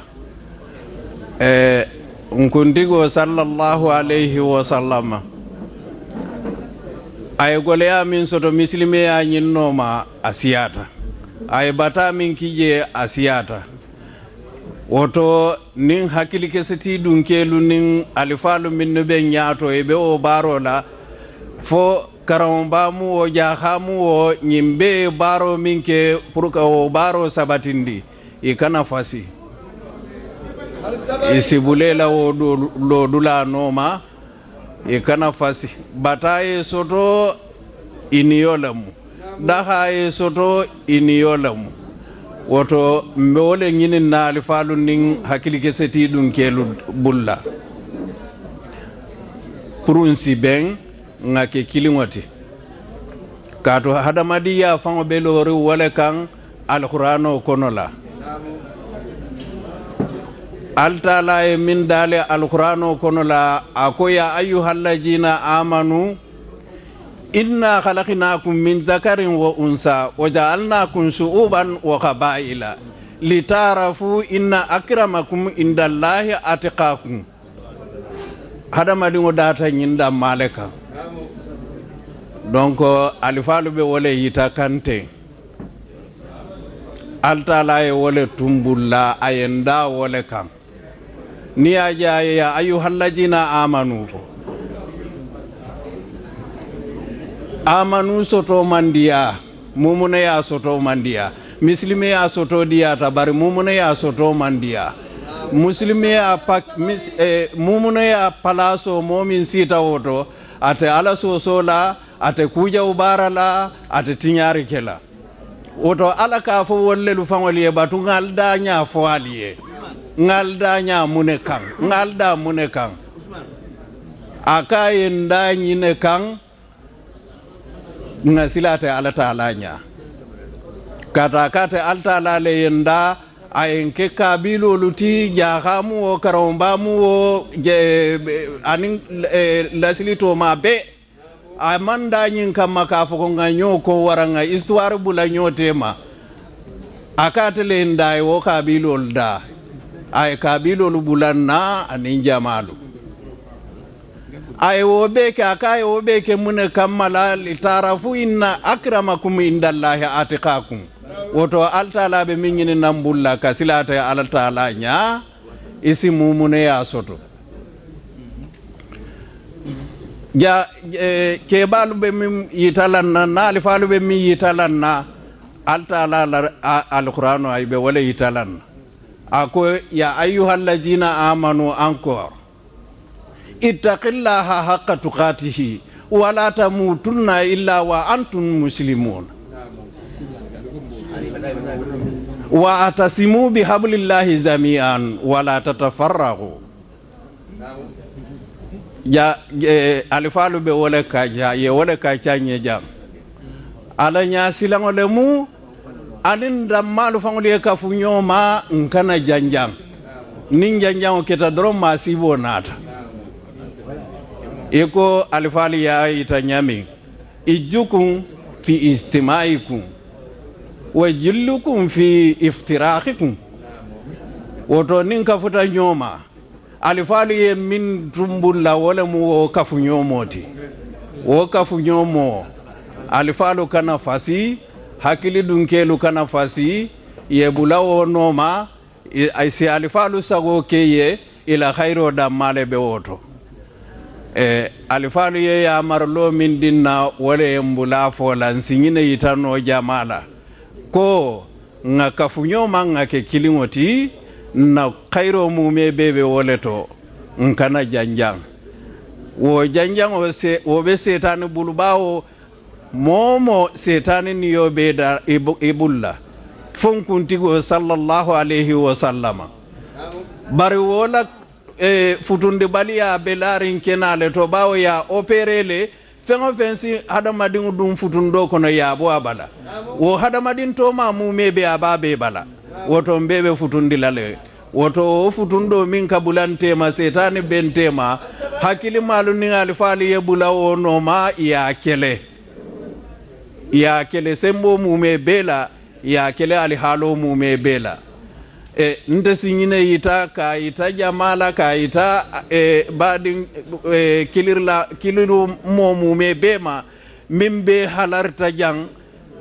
nkundigo sallallahu alayhi wa sallama ay goleya min soto misilime ya ñinnoma asiyata ay bata min kije asiyata woto nin hakkili keseti ɗum kelu nin alifalu min ɓe ñaato e ɓe o baro la fo karam bamu o jahamu o ñimɓe baro min ke pour que o baro sabatindi i kana fasi i sibulela o lo dulanoma i kana fasi bata e soto iniyolamu daha e soto iniyolamu woto mbe wole ñinin naali faalu nin hakkili ke seti ɗum kelu bulla pour nsi ben ngake kiliŋoti kato hadamadiya faŋo be loori wole kaŋ alqur'ano kono la altala e min daale alqur'ano kono la ako ya ayyuhallazina amanu inna khalaqnakum min dhakarin wa unsa wa ja'alnakum shu'uban wa qabaila litarafu inna akramakum indallahi atqakum hadamadi ngo data nyinda maleka donc alifalu be wole yita kante altala e wole tumbulla ayenda wole kan ni aja ya ayyuhallazina amanu amanu soto mandiya mumune ya soto mandiya muslime ya soto diyata bari mumune ya soto mandiya muslime ya mumune ya palaso momin sita woto ate ala sosola ate kuja ubarala ate tinyari kela woto ala ka fo wollelu fangol ye batu ngalda nya fo aliye ngalda nya mune kan aka yenda nyine kan nga silate ala taala nya kata alta le yenda ayenke kabilo luti jahamu o karombamu o anin lasilito mabe amanda nyin kama ka foko nga nyoko waranga histoire bula nyotema akate le ndai wo kabilo da ay kabilo lubulanna anin jamalu ay wo beke akay wo beke mune kammala litarafu inna akramakum indallahi atqakum woto altala be mingini nambulla kasilata altala nya isi mumune ya soto ja kebalu be mim yitalanna nali falu be mi yitalanna altala alqur'anu ay be wala yitalanna ako ya ayyuhallazina amanu encore ittaqillaha haqqa tuqatihi wa la tamutunna illa wa antum muslimun wa atasimu bihablillahi jami'an wa la tatafarraqu ya alifalu be wole kaja ye wole kaja nyejam ala nya silangole mu anin dammalu fangole kafu nyoma nkana janjang nin janjang keta drom masibo nata eko alifali ya itanyami ijukum fi istimaikum wa jillukum fi iftiraqikum woto nin kafuta nyoma alifali ye min tumbulla wala mu wo kafu nyomoti wo kafu nyomo alifalu kana fasi hakili dunkelu kana fasi ye bulawo noma ay si alifalu sago keye ila khairo da male be woto alifalu ye ya marlo min dinna wale mbula fola nsinyine yitano jamala ko nga kafunyo manga ke kilingoti na khairo mume bebe woleto nkana janjang wo janjang wo be setani bulu bawo momo setani ni yo be da ibulla fonkuntigo sallallahu alaihi wa sallama bari wola futunde baliya be larin kenale to bawo ya operele fengo fensi hadamadin dum futundo kono ya bo abala wo hadamadin to ma mumebe ababe bala woto mbebe futundi lale woto futundo min kabulante ma setani bentema hakili malu ni alfali yebula wono ma ya kele sembo mume bela ya kele ali halo mume bela nte sinyine yita ka yita jamala ka yita badin kiliru mo mume bema mimbe halarta jang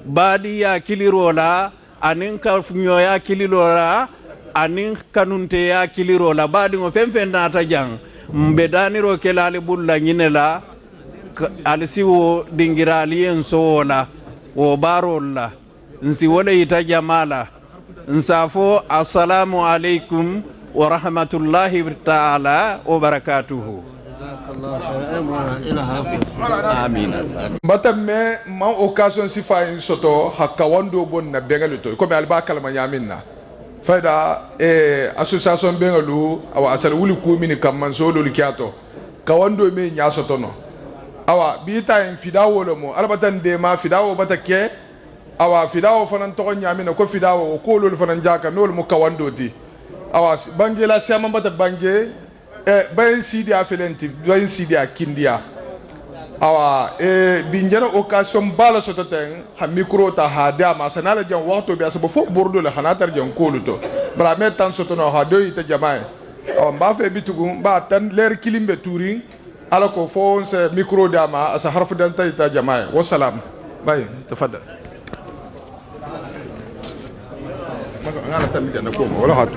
badi ya kilirola anin ka nyoya kilirola anin kanunte ya kilirola badi ngo femfen nata jang mbedaniro kelali bulla nyinela alisiwo dingirali en sola wo barolla nsi wala yita jamala nsafo assalamu alaikum wa rahmatullahi ta'ala wa barakatuhu. Mbata me ma occasion si fa in soto hakawando bon na bengalu to ko be alba kalma nyaminna fayda association bengalu awa asal wuli ko mini kam man solo likiato kawando me nya soto no awa bita en fidawo lo mo albatan de ma fidawo batake awa fidawo fanan to nyamina ko fidawo ko lol fanan jaka nol mo kawando ti awa bange la siama bata bange bayin sidi a felenti bayin sidi a kindia awa binjana occasion bala soto ten ha micro ta ha dia ma sanala jan waxto bi asabo fo bordo la hanatar jan koluto bra me tan soto no ha do ita jamae awa mba fe bitugu mba tan leer kilimbe touri ala ko fo se micro dama asa harfu dan ta jamae wa salam bay tafaddal ngala tan mi ko wala hat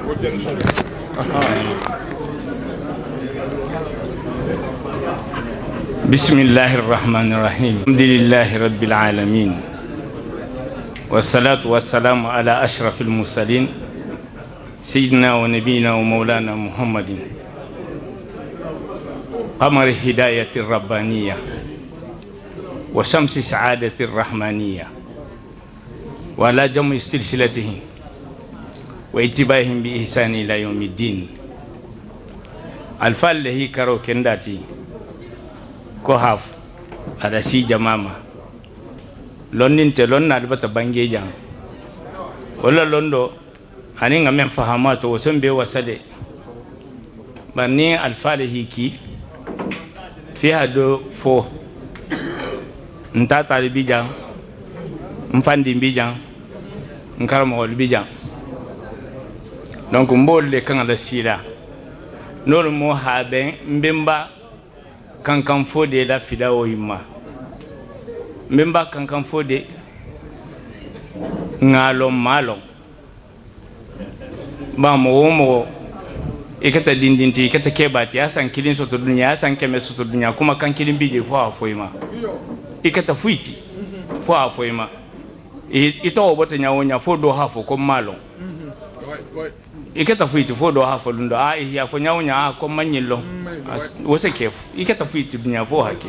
بسم الله الرحمن الرحيم الحمد لله رب العالمين والصلاة والسلام على أشرف المرسلين سيدنا ونبينا ومولانا محمد قمر الهداية الربانية وشمس سعادة الرحمانية وعلى جمع سلسلتهم واتباعهم بإحسان إلى يوم الدين الفال له كرو كنداتي ko haf ada si jamama lonnin te lonna albata bange jang wala londo ani ngamen fahamato wosembe wasade bani alfale hiki fi hado fo nta talibi jang mfandi mbijang nkaramo libijang donc mbolle kan la sila nol mo haben mbemba kankan fode la fidawo yima memba kankan fode ngalo malo ba mo ikata dindinti ikata kebati asan kilin soto dunya asan keme soto dunya kuma kan kilin bije fo afoyima ikata fuiti fo afoyima ito obota nyawonya fo do hafo ko malo ikata fuiti fo do hafo lundo ya fo nyawonya ko manyilo wose kef ikata fuiti dunya fo hake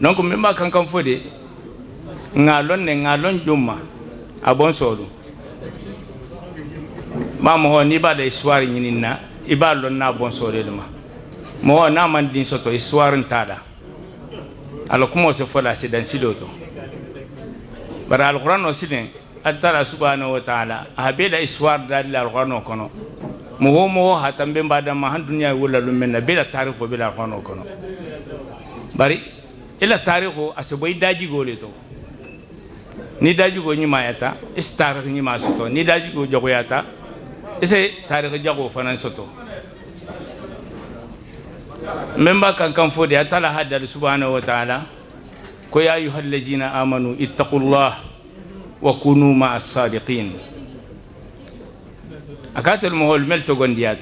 donc memba kankan fode ngalon juma abon solo ma mo ni ba da histoire nyinina ibalo na bon solo ma mo na man din soto histoire ntada ala kuma se fola se dan sidoto bara alquran o siden Allah subhanahu wa ta'ala habela histoire dal alquran kono mo hatambe mbada ma han dunya wala lumenna bela tarikho bela alquran kono bari ila tarikho asoboy daji gole to ni daji go nyima yata istar nyima soto ni daji go jogo yata ese tarikho jago fanan soto memba kan fodi atala hadal subhanahu wa ta'ala ko ya ayyuhallazina amanu ittaqullaha wa kunu ma'as sadiqin akatul mohol mel to gondiya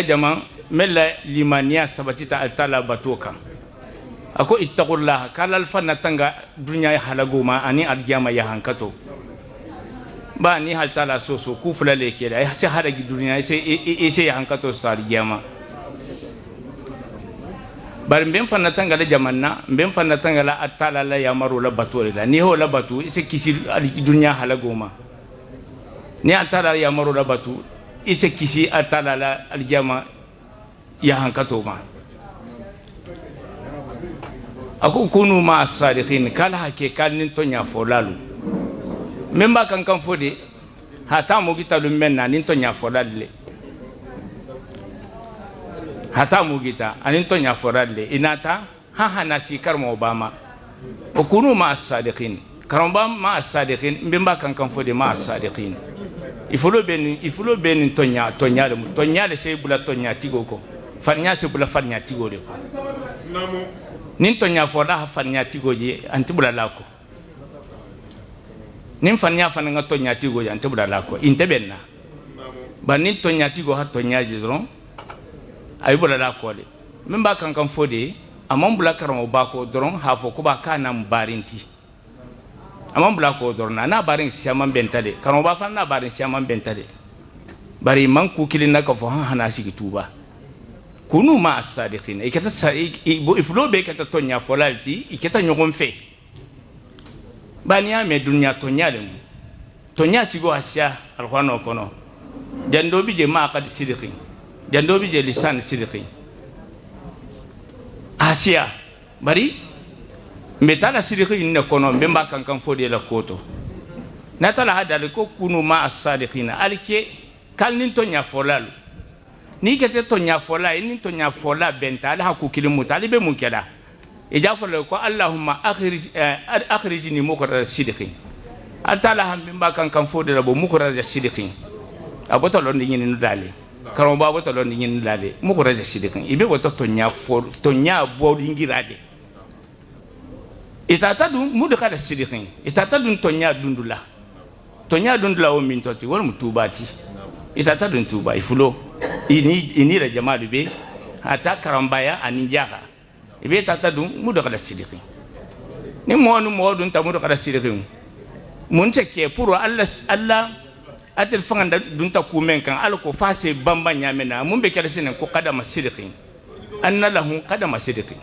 jama mella limaniya sabatita altala batoka ako ittaqullaha kalal fanna tanga dunya halaguma ani aljama ya hankato ba ni haltala soso kufula leke da ya hada dunya sai ya hankato sar jama bari mben fanna tangala jamanna mben fanna tangala atala la yamaru la batore la ni ho la batu ise kisi dunya halagoma ni atala yamaru la batu ise kisi atala la aljama ya hankatoma ako kunu ma as-sadiqin kala hake kalnin tonya folalu memba kan fodi hata mo gita dum menna nin tonya folalle hata mu gita anin to nya foralle inata ha hana ci karmo obama o kunu ma as-sadiqin karamba ma as-sadiqin mbemba kan fodi ma as-sadiqin ifulo ben tonya le sey bula tonya tigo ko farnya se bula farnya tigo de namo nin tonya foda ha farnya tigo je antibula lako nin farnya fananga tonya tigo je antibula lako intebenna ba nin tonya tigo ha tonya je dron ay bula la kole memba kan fodi amam bula karamo bako dron ha fo ko ba kana mbarinti amam bula ko dron na barin siaman bentade karamo ba fan na barin siaman bentade bari man ku kilina ka fo hana sigi tuba kunu ma as-sadiqin ikata iflo be kata tonya folalti ikata nyogon fe baniya me dunya tonya le tonya sigo asya alquran kono jando bi je ma qad sidiqin jando bi je lisan sidiqin asia bari metala sidiqin ne kono mbemba kan fodi la koto natala hadal ko kunu ma as-sadiqin alike kalnin tonya folalu ni kete tonya fola ni tonya fola benta ala ku kilimu talibe mun keda e jafala ko allahumma akhrijni mukra sidiqin atala ham mbemba kan fodi la bo mukra sidiqin aboto lon ni ni dale karon ba boto lon ni dale mukra sidiqin ibe boto tonya fo tonya bo ngirade itata dum mudu kada sidiqin itata dum tonya dundula o min toti wol mutubati itata dum tuba ifulo ini la jamalu be ata karambaya aninjaha ibe tata dum mudu kada sidiqin ni modun ta mudu kada sidiqin mun ke pour Allah atel fanga dun ta kumen kan alko fase bamba nyamena mun be kala sinen ko qadama sidiqin anna lahum qadama sidiqin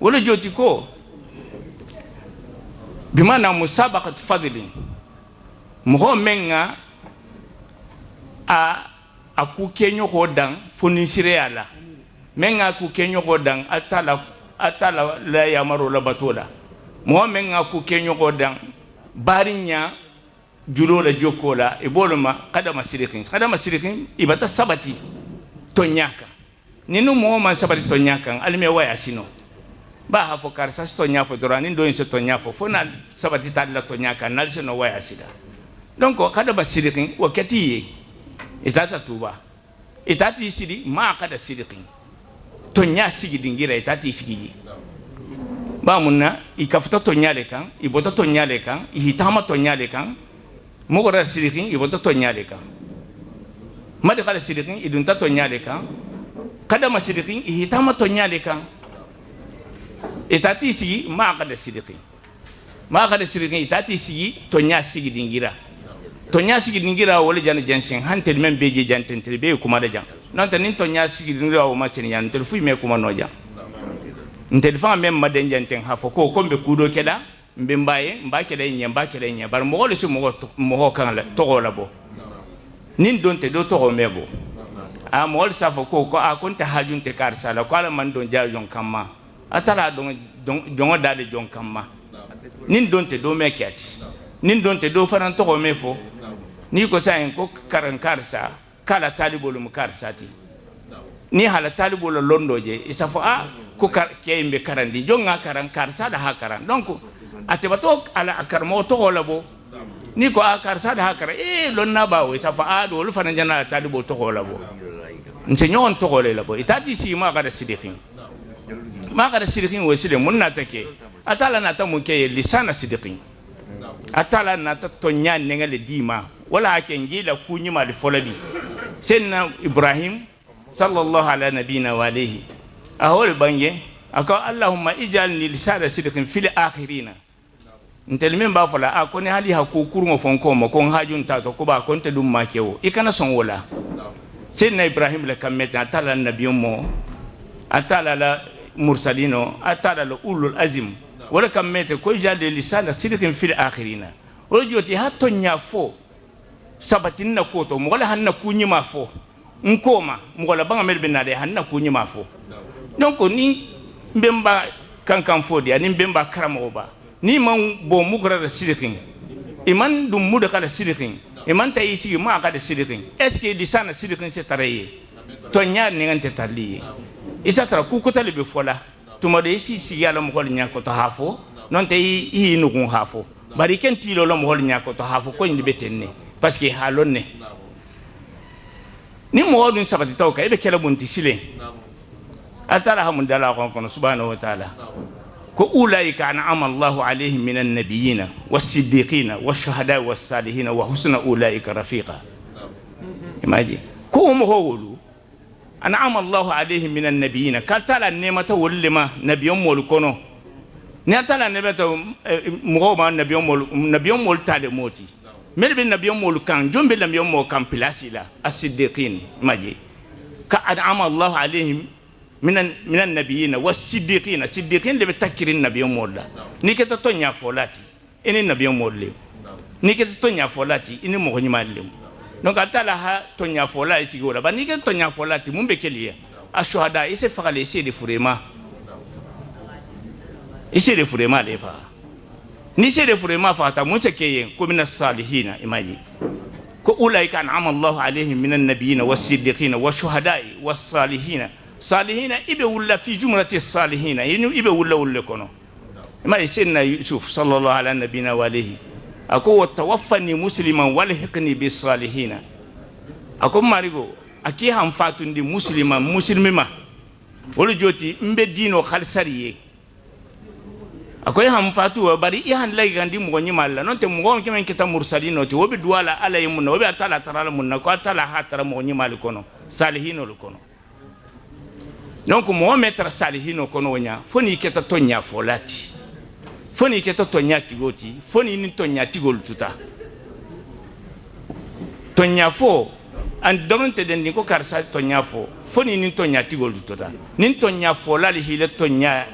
wala joti ko bimana musabaqat fadlin mo menga a ku kenyo hodan foni sireala menga ku kenyo hodan atala la yamaru la batola mo menga ku kenyo hodan barinya julo la jokola e boluma qadama sidiqin ibata sabati tonyaka ninu mo man sabati tonyaka alme waya sino ba ha fo kar sa tonya fo dorani do en tonya fo na sabati talla tonyaka nal sino waya sida donc qadama sidiqin wakati itata tuba itati sidi ma qada sidiqin tonya sigi dingira itati sigi ba munna ikafta tonya le kan ibota tonya le kan ihitama tonya le kan mugora sidiqin ibota tonya le kan madi qada sidiqin idunta tonya le kan qadama sidiqin ihitama tonya le kan itati sigi ma qada sidiqin itati sigi tonya sigi dingira wala jan jansin hantel men beje janten tel be kuma da jan non tan tonya sigi dingira o ma tin yan tel fu me kuma no jan ntel fa men maden janten ha fo ko kombe kudo keda mbe mbaye mbake da nya bar mo wala su mo kan la to la bo nin don te do to mebo a mo wala sa fo ko a konta hajunte kar sala ko ala man don jajon kamma atala don dade jon kamma nin don te do mekati nin don te do faran to mefo ni ko sayin ko karan karsa kala talibolu mu karsati ni hala talibolu londoje isafo ko kembe karandi jonga karan karsa da hakaran donc atebato ala akarmo to labo ni ko karsa da hakara lonna bawo isafo do lu fanan jana talibo to labo nte nyon to labo itati si ma kada sidiqin wo sidi munna take atala na ta munke lisana sidiqin atala na ta tonya ngale dima wala ken jila kunyi mal folabi senna ibrahim sallallahu ala nabina wa alayhi ahol bange aka allahumma ijalni lisana sidiqin fil akhirina ntel men ba fola akoni hali hakukuru mo fonko mo kon hajun ta to ko ba kon te dum makewo ikana son wala senna ibrahim la kameta atala nabiyum mo atala la mursalino atala la ulul azim wala kam mete ko jade lisana sidikin fil akhirina o joti hatto nya fo sabatin na koto mo wala hanna kunyi ma fo nkoma mo wala banga mel benade hanna kunyi ma fo donc ni mbemba kankan fo dia ni mbemba karamo ba ni man bo mukra da sidikin iman dum muda kala sidikin iman tayi ci ma ka da sidikin est ce que lisana sidikin c'est taraye to nya ni ngante tali isa tara ku ko tali be fola tuma de si yala mo hol nya ko to hafo non te yi nugun hafo bari ken tilo lo mo hol nya ko to hafo ko ni betenne parce que halonne ni mo wodun sabati taw ka be kala bunti sile atara hamun dala ko subhanahu wa ta'ala ko ulaika an'ama Allahu alaihim minan nabiyina was-siddiqina wash-shuhada was-salihin wa husna ulaika rafiqa imagine ko mo holu an'ama Allahu alaihim minan nabiyina kaltala nemata wallima nabiyum mol kono ne atala nebata mo ma nabiyum mol tale moti mel bin nabiyum mol kan jombe nabiyum mo kan pilasila as-siddiqin maji ka an'ama Allahu alaihim minan nabiyina was-siddiqina siddiqin le betakirin nabiyum mol ni keta tonya folati ene nabiyum mol le ni keta tonya folati ene mo nyima le donc atala ha tonya fola iti gola ba ni ken tonya fola ti mumbe keliya ashuhada ise fakale ise de furema le fa ni ise de furema fa ta mun sekeye ko min as-salihin imaji ko ulaika an'ama Allahu alaihim minan nabiyina was-siddiqin wash-shuhada'i was-salihin salihin ibe wala fi jumlati as-salihin ibe wala kono imaji sinna yusuf sallallahu ala nabina wa alihi ako tawaffani musliman walhiqni bis salihin ako marigo aki ham fatundi muslimima wala joti mbe dino khalsariye ako ham fatu bari ihan lay gandi mo nyimalla non te mo kemen kita mursalino te wobi duwala alaymun wobi atala tarala mun ko atala hatara mo nyimal kono salihino lo kono donc mo metra salihino kono wonya foni keta tonya folati foni ke to nya tigoti foni ni to nya tigol tuta to nya fo an donte den ni ko karsa to nya fo foni ni to nya tigol tuta nin to nya fo la li hile to nya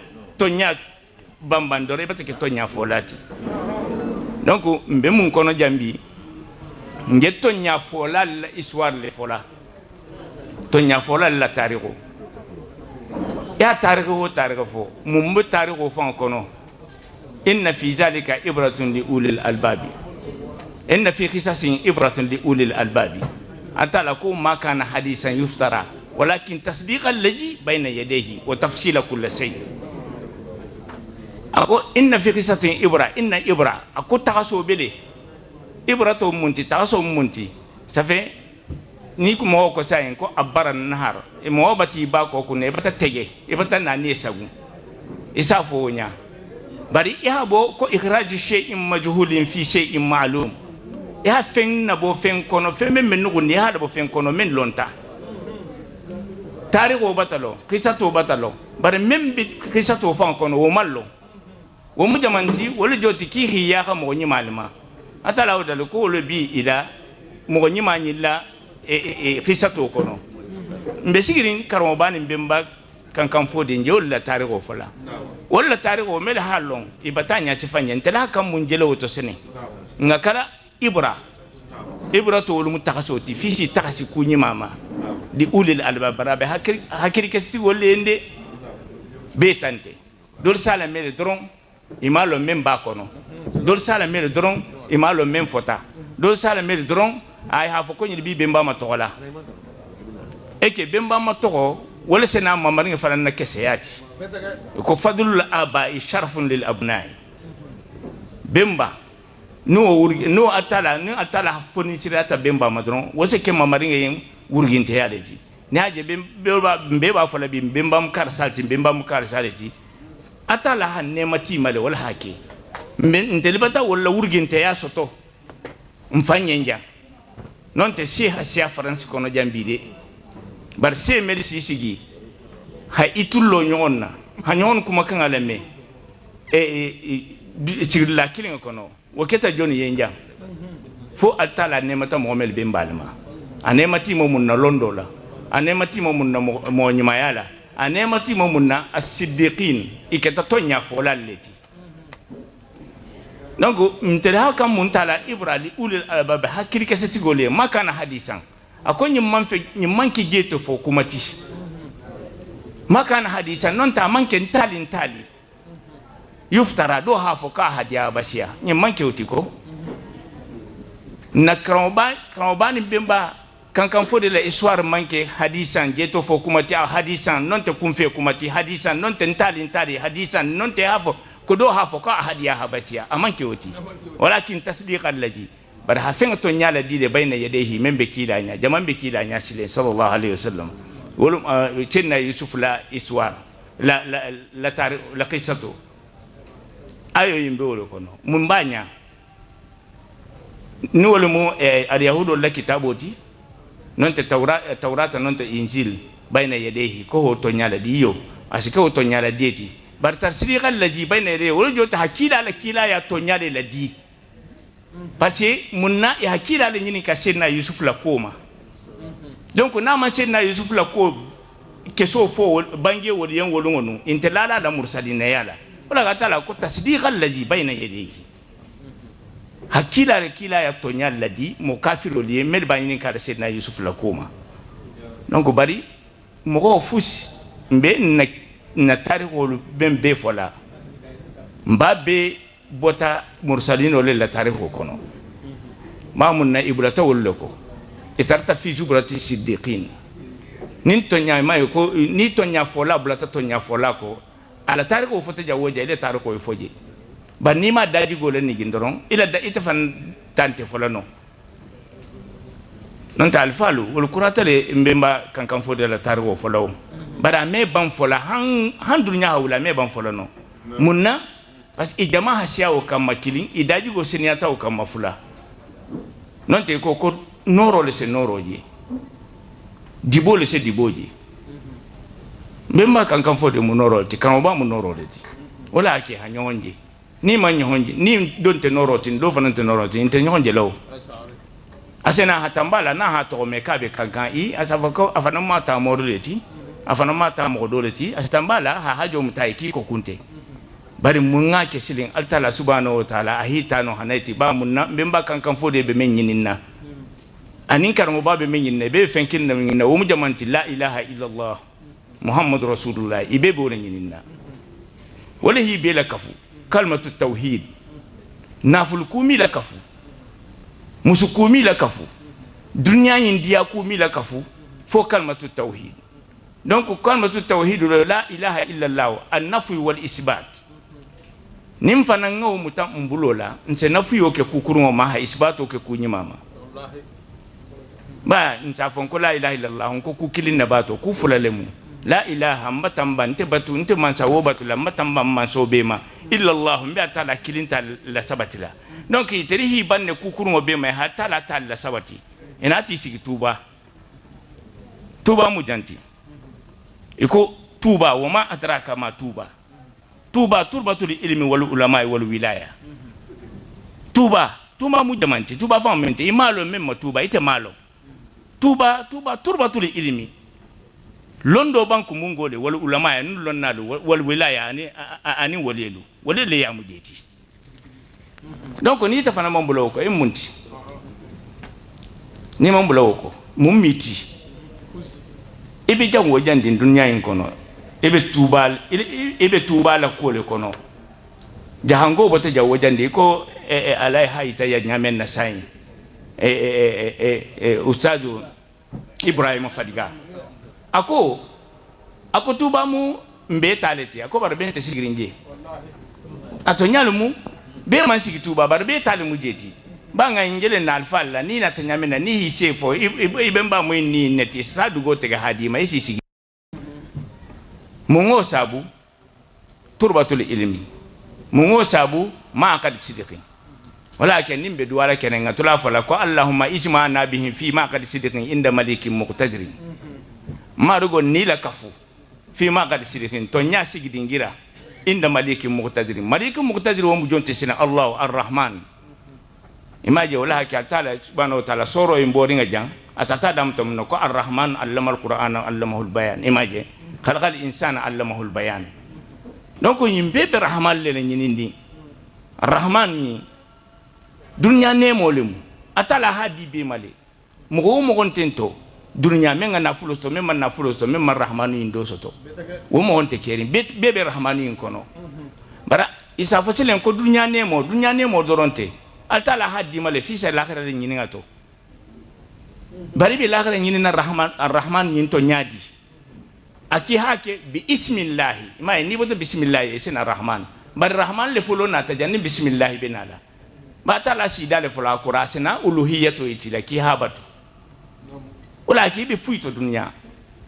bambandore bata ke to nya fo lati donc mbe mun kono jambi nge to nya fo la histoire le fola to nya fo la tariko ya tariko fo mumbe tariko fo kono إن في ذلك إبرة لأولي الألباب إن في قصص إبرة لأولي الألباب أنت لكم ما كان حديثا يفترى ولكن تصديق الذي بين يديه وتفصيل كل شيء أقول إن في قصة إبرة إن إبرة أقول تغسو بلي إبرة منتي تغسو منتي سفي نيكو موكو ساين كو أبار النهار موابتي باكو كونه إبتا تجي إبتا ناني ساقو إسافو نيا bari ya bo ko ikhraj shay'in majhulin fi shay'in ma'lum ya fen na bo fen kono fen men nugo ni ha bo fen kono men lonta tariqo batalo qisatu batalo bari men bi qisatu fan kono wo mallo wo mu jamanti wala joti ki hiya ka mo ni malima atala wadal ko lo bi ila mo ni manilla qisatu kono mbe sigirin karmo bani mbemba kankan fodi njol la tariqo fala wala tariqo mel halon ibatanya ci fanya ntela kan mun jelo to sene ngakala ibra to wol mutakasoti fisi takasi kunyi mama di ulil albab barabe hakiri kesti wolle ende betante dol sala mel dron imalo men bakono dol sala mel dron imalo men fota dol sala mel dron ay ha fo ko ni bi bemba ma tola eke bemba ma toko wala sena mamaringa fanan na keseyati ko fadlul aba'i sharafun lil abna'i bemba no atala foni tirata bemba madron wose ke mamaringa yen wurginte yaleji ni haje bemba fala bemba mu kar salti atala hanne mati male wala hake ntelibata wala wurginte ya soto mfanyenja non te si hasia france kono jambide bar se mel sigi ha itullo nyonna ha nyon kuma kan alame tigla kilin kono waketa joni yenja fo atala ne mata mo meti mo mun na londola ane mati mo mun na mo nyimayala anemati momunna as-siddiqin iketa tonya fola leti donc mtera kam muntala ibrali ulul albab hakiri keseti gole makana hadisan akonyi manfe ni manki geto fo kumati makana hadisan non ta manke ntali yuftara do ha fo ka hadiya basiya ni manke utiko na kramba ni bemba kankan fo de la histoire manke hadisan geto fo kumati hadisan non te kumfe kumati hadisan non te ntali hadisan non te hafo ko do hafo ka hadiya habatiya amanke uti walakin tasdiq allazi bar ha fenga to nyala dide bayna yadayhi membe kidanya jaman be kidanya sile sallallahu alaihi wasallam wolum cenna yusuf la histoire la tar la qissatu ayo yimbe wolo kono mun banya ni wolo mo al yahudo la kitaboti non te tawrata non te injil bayna yadayhi ko to nyala diyo asika to nyala dieti bar tasdiq allazi bayna yadayhi wolo jota hakila la kila ya to nyala la di parce que munna ya hakila le nyini ka senna yusuf la koma donc na ma senna yusuf la ko keso fo bange wol yen wol ngonu intelala la mursalina yala wala gatala ko tasdiq allazi bayna yadayhi hakila le kila ya tonya ladi mo kafiro li mel bayini ka senna yusuf la koma donc bari mo ko fus mbe na tarikh bembe fola mbabe bota mursalin wala la tarikh kono mamun na ibrata wala ko itarta fi jubrati siddiqin nin tonya may ko ni tonya fola blata tonya fola ko ala tarikh ko fota jawoje ile tarikh ko foje ba ni ma daji gole ni gindoron ila da ita fan tante fola no non ta alfalu wal kurata le mbemba kankan fode la tarikh ko fola bara me ban fola han dunya hawla me ban fola no munna parce que jama hasiya o kam makilin idaji go seniyata o kam mafula non te ko noro le se noroji dibo le se diboji bemba kankan fode mu noro ti kan ba mu noro de wala ke hanyonje ni man nyonje ni don te noro tin do fanan te noro tin te nyonje law asena hatambala na hato me kabe kankan i asafa ko afana mata modoleti afana mata modoleti asatambala ha hajo mutaiki ko kunte bari munga ke silin altala subhanahu wa ta'ala ahita no hanaiti ba munna bemba kankan fode be men yininna anin karmo ba be men yinne be fenkin na yinna wo mujamanti la ilaha illa allah muhammadur rasulullah ibe bo yininna wala hi be la kafu kalmatu tauhid naful kumi la kafu musukumi la kafu dunya india kumi la kafu fo kalmatu tauhid donc kalmatu tauhid la ilaha illa allah an-nafi wal isbat nim fana ngaw mutam mbulola nse nafu yoke kukurungo ma ha isbato ke kunyi mama wallahi ba nsa fonko la ilaha illallah onko kukilin na bato ku fulalemu la ilaha matamba nte batu nte mansa wo batu la matamba manso bema illallah mbi atala kilinta la sabatila donc iterihi banne kukurungo bema ha tala la sabati enati sigi tuba mujanti iko tuba wama adraka ma tuba turbatul ilmi wal ulama wal wilaya tuba mujamanti tuba fammente imalo memma tuba ite malo tuba turbatul ilmi londo banku mungole wal ulama ya nun lonnalu wal wilaya ani walelu ya mujeti donc ni ta fana mambulo ko munti ni mambulo ko mummiti ibi jango jandi dunya yin kono ebe tuba la kole kono jahango boto jawo jandi ko alai haita ya nyamen na sai ustadu ibrahim fadiga ako tuba mu mbe taleti ako barbe te sigirinje atonyalo mu be man sigi tuba barbe tale mu jeti banga ingele na alfalla ni na tanyamena ni hisefo ibemba mu ni neti stadu go te hadima isi sigi mungo sabu turbatul ilmi mungo sabu ma qad sidiqin walakin nimbe duwara kenen ngatula fala ko allahumma ijma'na bihim fi ma qad sidiqin inda malikin muqtadir ma rugo nila kafu fi ma qad sidiqin to nya sigidingira inda malikin muqtadir wo mujonte sina allah arrahman imaje wala ka taala subhanahu wa ta'ala soro imbori nga jang atata dam tom no ko arrahman allama alquran allamahu albayan imaje khalaqal insana allamahul bayan donc yimbe be rahman le nyinindi rahman ni dunya ne molemu atala hadi be male mo gontento dunya men na fulo so men na fulo so men rahmanu indo soto wo mo honte kerim be rahmanu in kono bara isa fasilen ko dunya ne mo doronte atala hadi male fi sa l'akhirah ni ngato bari be l'akhirah ni na rahman yin to nyaadi aki hake bi ismillah ma ni boto bismillah esena rahman bari rahman le fulo na tajanni bismillah benala ba tala sida le fulo akurasena uluhiyatu itila ki habatu wala ki be fuito dunya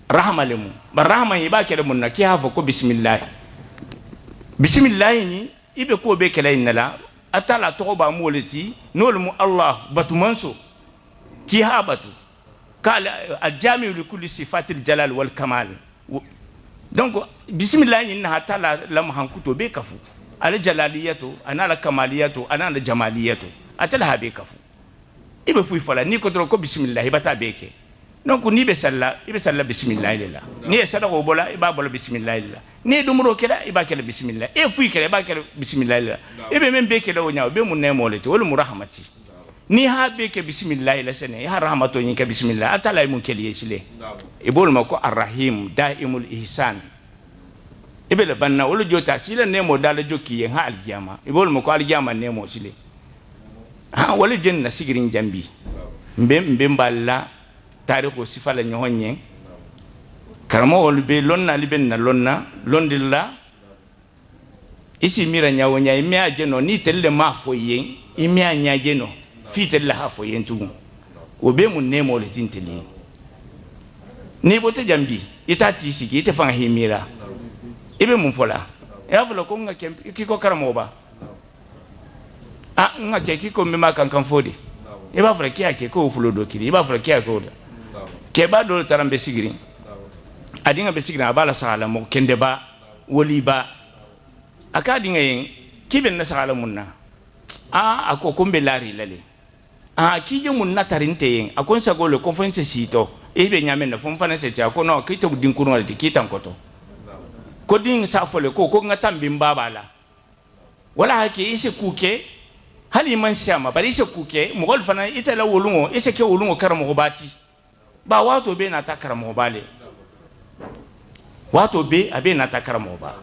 rahmalemu ba rahman yiba kele mun na ki hafa ko bismillah ni ibe ko be kele inala atala to ba moleti nolmu allah batu manso ki habatu kala ajami li kulli sifatil jalal wal kamal donc bismillah ni na atala lam hankuto be kafu al jalaliyatu ana la kamaliyatu ana la jamaliyatu atala ha be kafu ibe fuy fala ni ko dro ko bismillah bata beke donc ni be salla ibe salla bismillah lillah ni sada ko bola iba bola bismillah lillah ni dumro kala iba kala bismillah e fuy kala iba kala bismillah lillah ibe men be kala wonya be mun ne molete wal murahmati ni ha be ke bismillah la sene ya rahmato ni ke bismillah atala mun kele yesile ibol mako arrahim daimul ihsan ibe le banna wala jota sile ne mo dala jokki ha aljama ibol mako aljama ne mo sile ha wala jenna sigirin jambi mbe mballa tarikho sifala nyohonye karamo wol be lonna liben na lonna londilla isi mira nyawonya imi ajeno ni telle mafo yen imi anyajeno fitelle hafo yen tugu obe mun ne mo le tinteli ni bote jambi ita tisiki ite fanga himira ibe mun fola ya fola ko nga kiko karamo ba nga kiko mema kan fodi iba fola kiya ke ko fulo do kiri iba fola kiya ko ke ba do tarambe sigiri adinga be sigiri abala sala mo kende ba woli ba akadinga yen kiben na sala munna ako kombe lari lale kije munna tarinte yen akon sagolo conference sito ebe nyame na fonfana se ja ko no kito dinkuno de kitan koto ko din sa fole ko ngata mbimba bala wala hake ise kuke hali man siama bari ise kuke mo gol fana itala wolungo ise ke wolungo karamo bati ba wato be na takaramo bale wato be abe na takaramo ba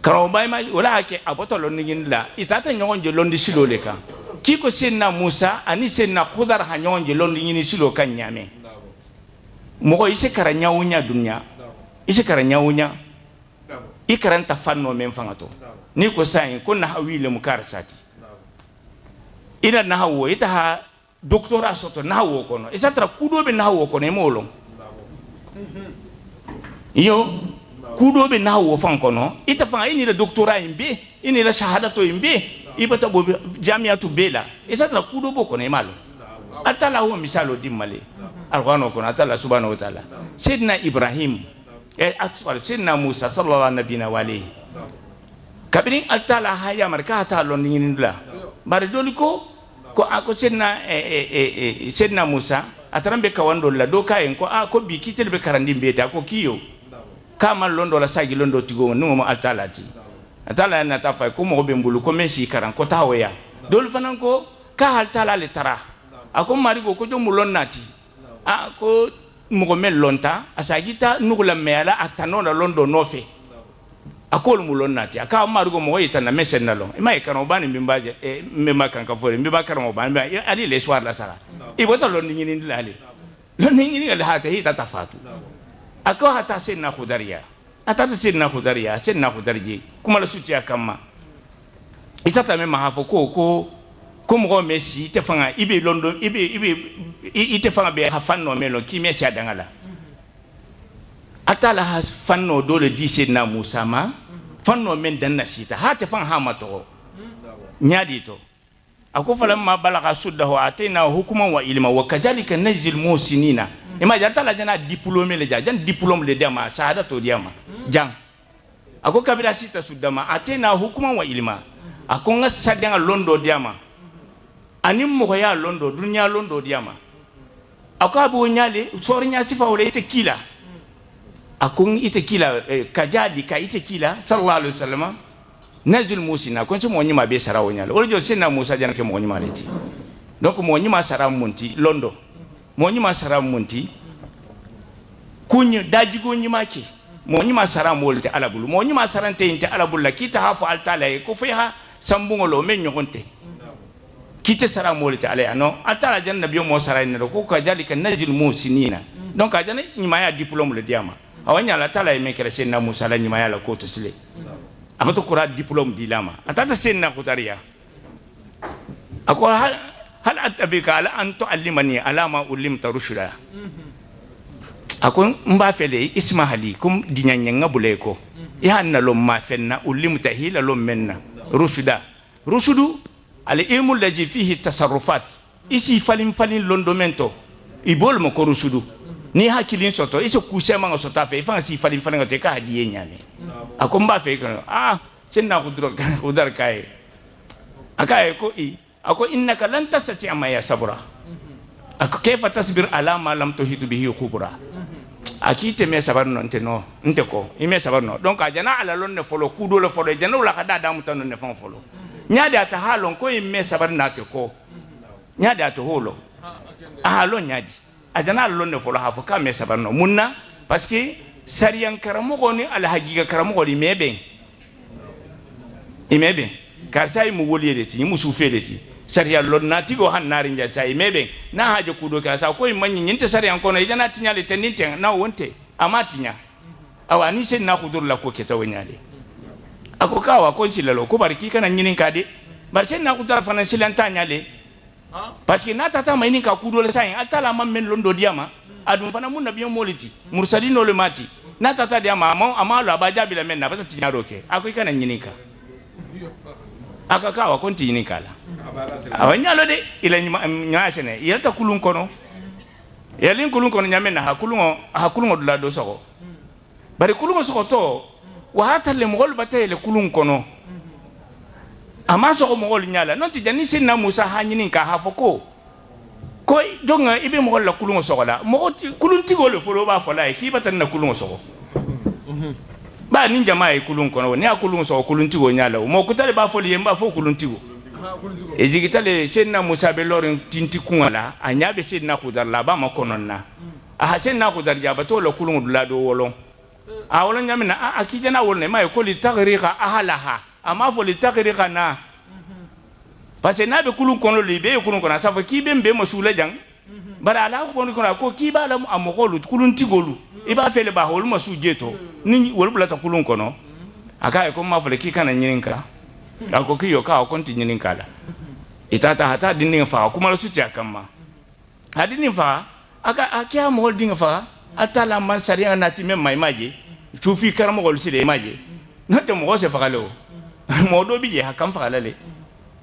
karamo ba ma wala hake aboto loningin la itata nyonje londi silo leka kiko senna Musa ani senna Khudar ha nyonje londingin silo kan nyame mo ise karanya wunya dunya ise karanya wunya ikaranta fanno men fangato ni ko sai ko na hawile mukarsati ina na hawo ita ha doctora soto na hawo kono isa tra kudo be na hawo kono e molon yo kudo be na hawo fan kono ita fa ini la doctora imbe ini la shahadato imbe ibata bo jamiatu bela isa tra kudo bo kono e malo atala huwa misalo dimmale alqur'ano kono atala subhanahu wa ta'ala sidna ibrahim atfal sidna musa sallallahu alaihi wa alihi kabini atala haya marka ta lon ninla bare doliko ko ako sidna musa atarambe kawando la do kayen ko ko bi kitel be karandi mbeta ko kiyo kama londo la sagi londo tigo no atala ti atala na ta fa ko mo be mbulu ko mesi karan ko tawaya dol fanan ko ka hal tala le tara ako mari ko do mulon nati ko mo mel lonta asagita nugula mela atano na londo nofe akol mulon nati aka marugo mo yita na mesen na long mai kanu bani mimbaje mema kan ka fore mimba kanu bani ali le soir la sara e bota lon ni ni lale lon ni ni la hata hita tafatu aka hata senna khudariya atata senna khudarji kuma la sutiya kama itata mema hafo ko mo mesi te fanga ibe londo ibe ite fanga be hafanno melo ki mesi adangala atala has fanno dole di sedna Musa ma fanno men danna sita hate fan hamato nyaadi to ako falamma balagha suddahu atina hukman wa ilma wa kadhalika najzil musinina ima jatala jana diplômé le jan diplôme le dema shahada to diama jang ako kabira sita suddama atina hukman wa ilma ako nga sadanga londo diama anim mo ya londo dunya londo diama ako abu nyale sorinya sifa wala ite kila akun ite kila kajadi ka ite kila sallallahu alaihi wasallam nazil musina kon mo nyima be sara wonyala wala jo senna musa jan ke mo nyima leti donc mo nyima sara munti londo mo nyima sara munti kuny dajigo nyima ke mo nyima sara molti alabulu mo nyima sarante inte alabulla kita hafu altala ko fiha sambungolo men nyogonte kita sara molti ala no altala jan nabiyo mo sara ne ko kajalika nazil musinina donc ajana nyima ya diplôme le diama awanya la tala me kere senna musa la nyima ya la ko to sile akato kura diplôme dilama atata senna kutaria ako hal atabika ala an tuallimani alama ulimta rushda ako mba fele isma hali kum dinyanya ngabule ko ya na lo ma fenna ulimta hila lo menna rushda rushudu al ilmu allazi fihi tasarrufat isi falin londomento ibol mo ko rushudu ni hakilin soto iso kusema ngo sota fe fa si falin ngote ka hadiye nyame ako mba fe ko senna kudar kai akaye ko ako innaka lan tastati amma ya sabra ako kayfa tasbir ala ma lam tuhitu bihi khubra akite me sabar non teno nte ko ime sabar no donc ajana ala lon ne folo kudo le folo jana wala kada da mutano ne fon folo nyaade ata halon ko ime sabar na te ko nyaade ata holo halon nyaadi ajana ala lon ne folo ha fo ka me sabar no munna parce que sariyan karamo ko ni ala hagiga karamo ko di mebe imebe karsa mu woliyede ti mu sufede ti sariya lon nati go han narin ja sai mebe na haje kudo ka sa ko manyi nyinte sariya ko na jana tinyale teninte na wonte amatinya awani sen na kudur la ko keta wonyale ako kawa ko silalo ko barki kana nyinin kade bar sen na kudur fanan silanta nyale parce que na tata mayni ka kudo le sai altala mam men londo diama adum fana mun nabiyo moliti mursalino le mati na tata diama amalo abajabi la men na bata tinyaro ke ako kana nyinin ka akakawa kontini kala awanyalo de ila nyashene yata kulun kono yalin kulun kono nyame na hakulungo dula do soko bari kulungo soko to wa hata le mogol batele kulun kono ama soko mogol nyala nonti jani sinna musa hanyini ka hafoko ko jonga ibe mogol la kulungo soko la mogol kulun tigolo folo ba fola e kibatan na kulungo soko ba ni jamaa e kulun kono ni akulun so kulun tigo nyala mo kutale ba foli yemba fo kulun tigo e jigitale senna musa be lorin tinti kunala anyabe senna kudar la ba makononna a senna kudar jaba to lo kulun dula do wolon a wolon nyamina a kijana wolne ma ko li tagriqa ahalaha ama fo li tagriqa na parce na be kulun kono li be kulun kono sa fo ki be mbe masula jang bara ala fo ni kono ko ki ba la amokolu kulun tigolu iba fele ba hol masu jeto ni wol bulata kulun kono aka ko ma fele ki kana nyininka ako kiyo ka ko nti nyininka la itata hata dinin fa kuma su ti akamma hadini fa aka akia mo holding fa atala man sariya na ti mem mai maje tufi karamo gol sile maje note mo se fa kalo mo do bije hakam fa lale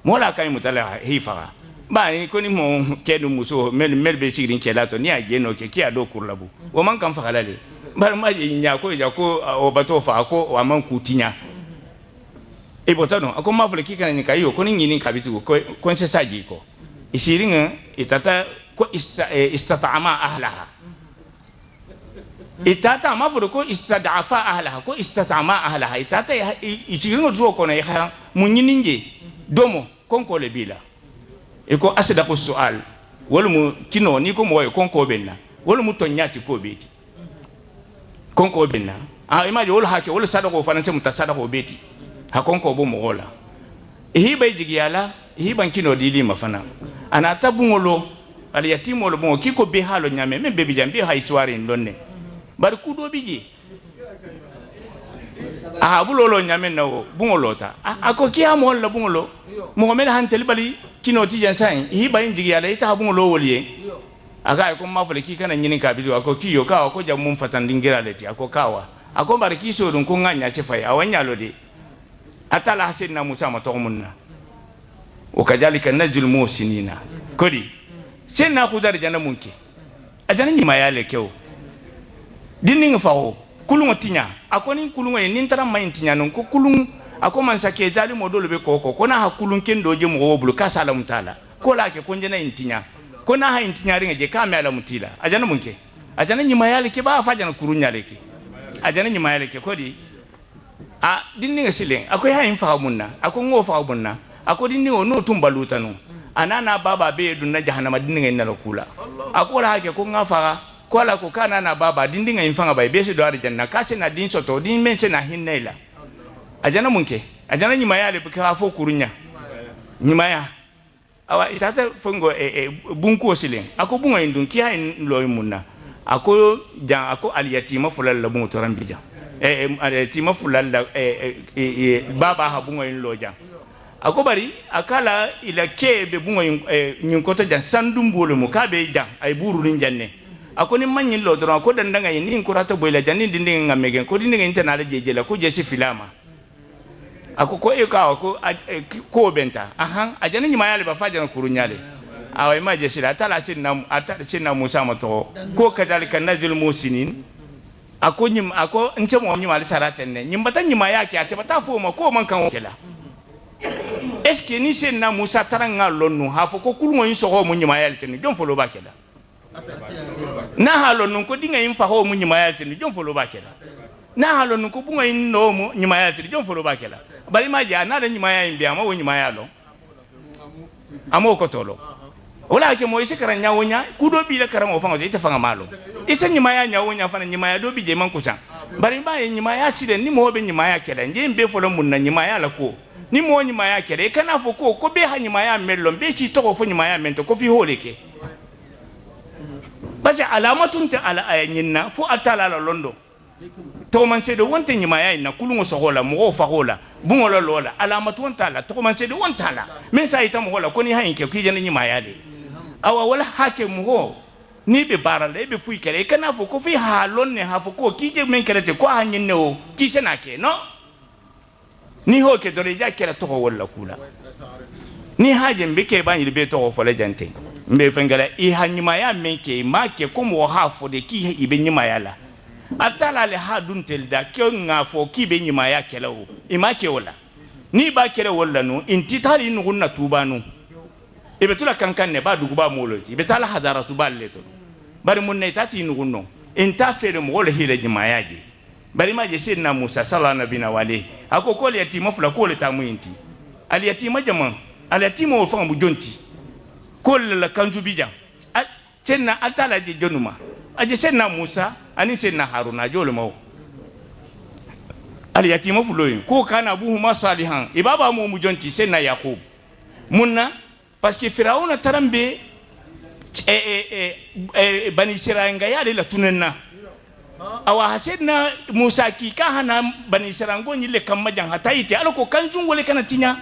mo la kay mutala hi fa ba ni ko ni mo kedu muso mel be sigirin kelato ni aje no ke ki ado kurlabu o man kan fa kalale bar ma nya ko ja ko o bato fa ko o man kutinya e botano ako ma fle ki kan ni kayo ko ni ni kabitu ko se saji ko isiringa itata ko istata'ama ahlaha itata ma fle ko istad'afa ahlaha ko istata'ama ahlaha itata isiringa duo ko na ya munyininje domo konko le bila eko asdaqu su'al wala kino ni ko moyo konko benna wala mu tonyati ko beti konko benna imaje wala hake wala sadaqo fanance mutasadaqo beti ha konko bo mogola hiba jigiyala hiba kino dili mafana ana tabungolo ali yatimo lo mo kiko be halo nyame men bebi jambi ha histoire ndonne bar kudo biji bulolo nyame nawo bungolota ako kiya mo la bungolo mo mel hantel bali kino ti jansan hiba injigi ala ita bungolo woliye aga ko mafale ki kana nyini ka bidu ako kiyo ka ko jam mum fatan dingira leti ako kawa ako bar ki so dun ko nganya ce fay awanya lode atala hasinna musa ma to munna o kajalika najul musinina kodi senna khudar jana munki ajana nyima yale kew dinning fawo kulungo tinya akoni kulungo nin taram mayin tinya non ko kulung ako man sake jali modolo be ko na ha kulun kendo je mo woblu ka sala mutala ko la ke konje na intinya ko na ha intinya ringa je ka me ala mutila ajana munke ajana nyima yale ke ba fa jana kurunya leke ajana nyima yale ke kodi a dinni nga silen akoy ha infa munna ako ngo fa munna ako dinni o no tumbaluta no anana baba be dunna jahannama dinni nga nala kula ako la hake ko nga fa ko la ko kana na baba dinni nga infa ba be se do arjanna kasi na din soto din men se na hinnaila ajana munke ajana nyima yale pe ka fo kurunya nyima ya awa itata fongo bunko silen ako bunga indun ki ha loy munna ako jan ako aliyatima fulal la bungo torambija aliyatima fulal la baba ha bungo in loja ako bari akala ila kebe bungo nyinkota jan sandumbolo mu kabe jan ay buru rin janne ako ni manyi lo doron ko dandanga ni nkurata boyla jan ni dindin ngamegen ko dindin internal jejela ko je ci filama ako ko ko benta ahan ajana nyima yale ba fajana kurunyale awai ma je sira tala cinna Musa mato ko kadalika nazil musinin ako nyim ako nce mo nyima saraten ne nyim bata nyima yake ate bata fo ma ko man kan kela est ce que ni cinna Musa taranga lonnu ha fo ko kulmo yin so ho mo nyima yale ten jom fo lo bakela na ha lonnu ko dinga yin fa ho mo nyima yale ten jom fo lo bakela na ha lonnu ko bunga yin no mo nyima yale ten jom fo lo bakela bari ma ja na da nyima ya imbiya ma wo nyima yalo amo ko tolo wala ke mo ise karan nyawonya kudo bi la karam o fango ite fanga malo ise nyima ya nyawonya fana nyima ya do bi je man kusa bari ba nyima ya sire ni mo be nyima ya kela nje mbe folo mun na nyima ya la ko ni mo nyima ya kela kana fo ko be ha nyima ya mello be shi to ko fo nyima ya mento ko fi holeke basi alamatun ta ala ayinna fo atala la londo to man se de wonte nyima ya na kulungo sohola mo fa hola bungola lola alamatun ta la to man se de wonta la men sa ita mo hola ko ni ha inke ki je nyima ya de awa wala hake muho ni be barale be fui kere kana fo ko fi halon ne ha fo ko kije men kere te ko hanyin ne o kise na ke no ni ho ke dore ja kere to wala kula ni haje mbe ke ba ni be to fo le jante mbe fengala I hanyima ya men ke ma ke ko mo ha fo de ki ibe nyima ya la atala le ha dun tel da ke nga fo ki be nyima ya kele o ma ke wala ni ba kere wala no intitali nu gunna tubanu ibe tula kankan ne ba dugu ba moloji ibe tala hadaratu balleto bari mun ne tati nugunno inta fere mo le hile jima yaji bari ma je sidna Musa sallallahu alaihi wa alihi ako ko le yatima fula ko le tamu inti al yatima jama al yatima o fa mu jonti ko le kanju bija cenna atala je jonuma aje sidna Musa ani sidna Haruna jolo maw al yatima fulo ko kana abuhuma salihan ibaba mu jonti sidna Yaqub munna parce que Firauna tarambe bani Israël yale la tunenna awa hasedna Musa ki ka hana bani Israël ngo nyile kamma jang hataite alako kanjun wole kana tinya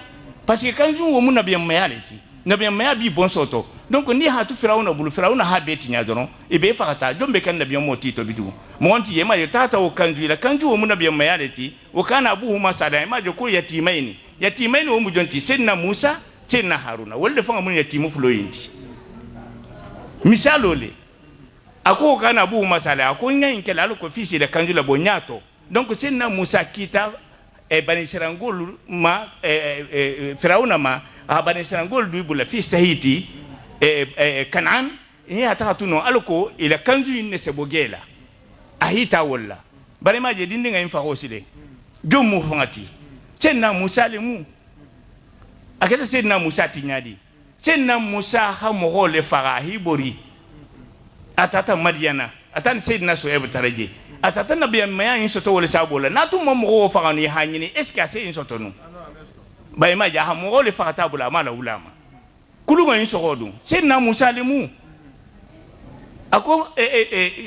parce que kanjun wo mun nabiyam mayale ti nabiyam maya bi bon soto donc ni hatu Firauna bulu Firauna ha be tinya dono ibe fakata jombe kan nabiyam moti to bitu mo wanti yema yo tata wo kanju la kanju wo mun nabiyam mayale ti wo kana abuhuma sada ma jo ko yatimaini wo mu jonti sedna Musa sedna Haruna wolde fanga mun yatimu fulo yindi misalole ako kana abuhuma sada ako ngai kala alko fisi de kanju la bonyato donc sedna Musa kita bani Israël ma Firauna ma bani Israël du bula fils tahiti Kanaan ni hata tuno alko ila kanju ne sebogela ahita walla bare ma je dindinga infa hosile jomu fangati sedna Musa le mu akata sedna Musa tinyadi sedna Musa ha mo le farahi bori atata Madiana atani sedna Soeb taraje atata nabiya maya in soto wala sabola natu mo farani hanyini eske ase in soto no bay ma ja ha mo le farata bula mala ulama kuluma in sogodu sedna Musa le mu ako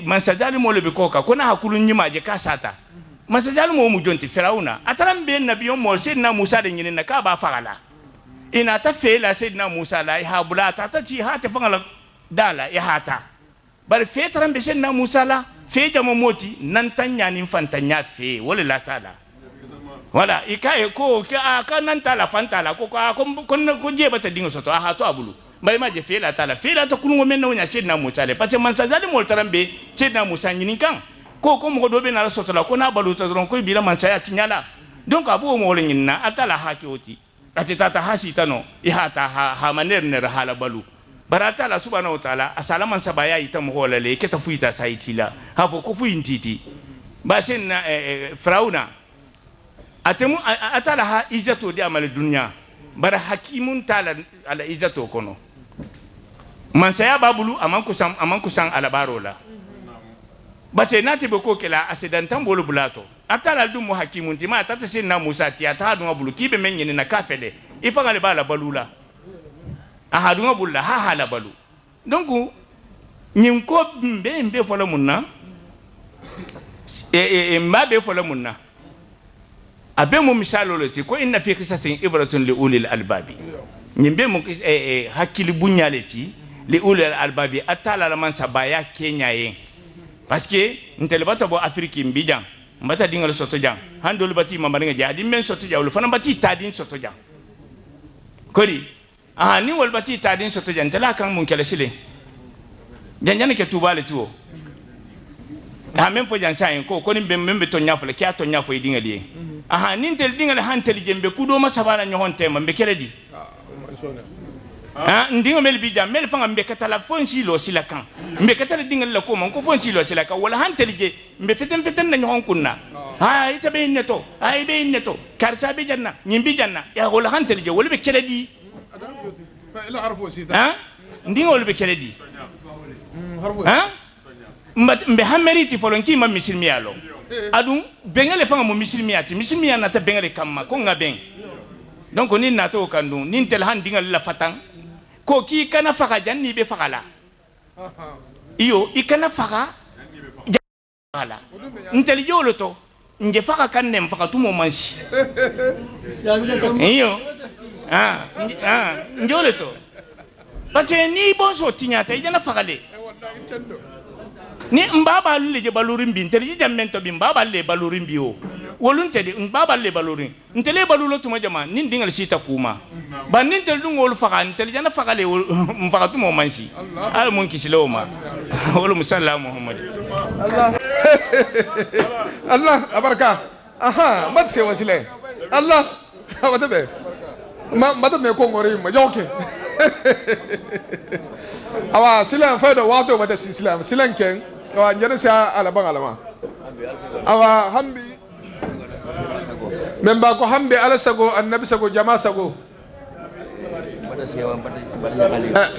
mansajali mo le bikoka kona hakulu nyima je kasata mansajali mo mu jonti Firauna atarambe nabiyo mo sedna Musa de nyini na ka ba farala ina ta fela sedna Musa la ha bula ta ci ha ta fangala dala ya hata bar fe tarambe sedna Musa la fe jamo moti nan tanya nin fantanya fe wala la tala wala ikaye ko ka nan tala fantala ko ko je bata dingo soto ha to abulu bar ma je fe la tala fe la ta kunu men no nya sedna Musa le parce man sajali mo tarambe sedna Musa nyini kan ko mo do be na soto la ko na balu to ron ko bi la man saya tinyala donc abu mo le nyina atala ha ke oti atata hasita no ihata ha maner ne hala balu barata la subhanahu wa ta'ala asalaman sabaya ita mo holale keta fuita saitila ha fo ko fuintiti basin na Firauna atemu atala ha ijato di amal dunya bara hakimun tala ala ijato kono man saya babulu amanku sang ala barola bace nati be ko kela asidantan bolu bulato atala dum mu hakimun ti ma tata sin na Musa ti ata dum bulu kibe menyen na kafede ifanga le bala balula aha dum bulla ha hala balu donc ñin ko mbe fola munna mbabe fola munna abe mu misalo loti ko inna fi qisatin ibratun li ulil albabi ñimbe mu hakili bunyaleti li ulil albabi atala la man sabaya kenya yen parce que ntele bata bo afrique mbijan mbata dingal soto jang handol bati mamari nga jadi men soto jawlu fana bati tadin soto jang kodi ni wal bati tadin soto jang tala kan mun kala sile janjana ke tubale tuo même po jan chain ko ni membe to nyafle kya to nyafo idinga die nin tel dinga le hantel jembe kudo ma sabana nyohon tema mbe keledi ndinga mel bi jam mel fanga mbe katala fonsi lo sila kan mbe katala dinga la ko man ko fonsi lo sila kan wala hantel je mbe feten na nyohon kunna ita be neto be neto karsa be janna nyimbi janna ya wala hantel je wala be keledi ndinga wala be keledi mbe hameriti folonki ma misilmiya lo adun bengale fanga mo misilmiya na ta bengale kamma ko nga beng donc ni nato kandu nin tel han dingal la fatan ko ki kana faka janni be fakala iyo ikana faka jala ntel jolo to nje faka kannem faka tumo mansi iyo njole to parce que ni bonso tinyata ijana fakale ni mbaba le je balurin bin tele jammento bin mbaba le balurin biyo wolun tede mbaba le balurin ntele balulo tuma jama nin dingal sita kuma ba nin tel dum wol faka ntele jana faka le mfaka tumo mansi al mun kisilo ma wala musalla muhammad Allah abaraka mat se wasile Allah watabe me ko ngori ma joke awa silan fa da wato mata silan ken awa njana sa ala bangalama awa hambi memba ko hambi ala sago annabi sago jama sago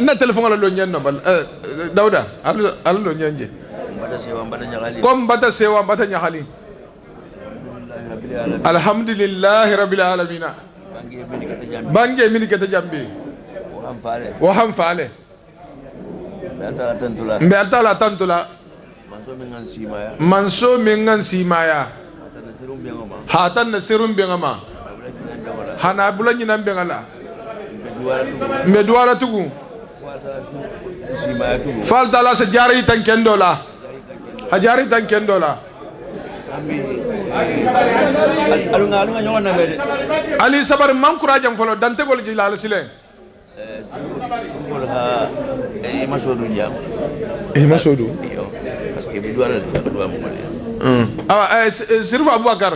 na telefon ala lo nyen no bal dauda ala lo nyenje kom bata sewa bata nyahali alhamdulillah rabbil alamin bange mini kata jambi wa ham faale mbe atala tantula manso mingan simaya hatan nasirum bengama hana bulanyi nan bengala mbe duwala tugu fal dala se jari tan kendola hajari tan kendola alunga nyona bede ali sabar man kurajam folo dante gol jilal silen masodu parce que bi duwala fa duwa mo sirfa abubakar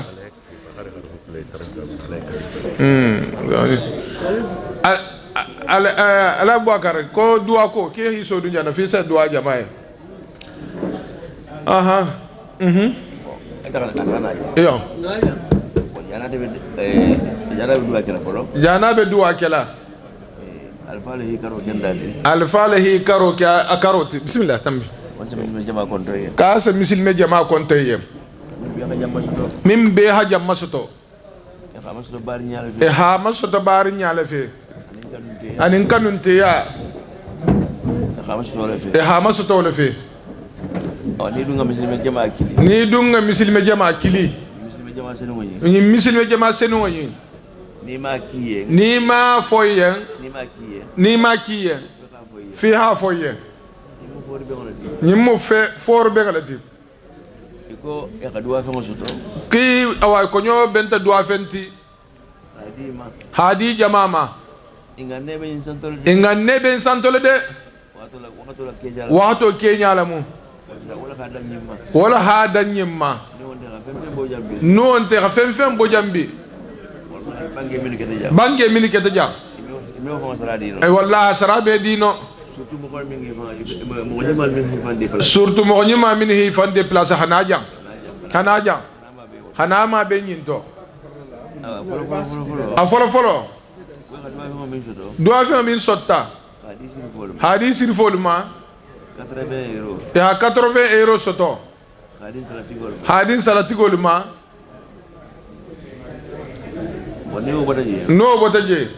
ala abubakar ko duwa ko ke hiso dunya na fi sa duwa jama'a iyo jana be duwa kala alfalahi karo ka akaroti bismillah tambi ka sa misilme jama konto yem min be ha jamma soto ha masoto bari nyale fe anin kanunte ya ha masoto le fe ni dunga misilme jama kili ni misilme jama senu yi ni ma foyen ni ma kiye fi ha foyen ni mo fe for be galati ko e ka duwa famo soto ki awa ko nyo benta duwa fenti hadi jamama inga nebe santole de wato kenya la mu wala ha danyimma non te fem bojambi bange mini kete jam ay wallahi sarabe dino surtout mo nyima min hi fande place hana jam hana jang hana ma be nyinto a folo doa fe min sotta hadisi rifol ma ya 80 euros soto hadin salatigol ma no bota je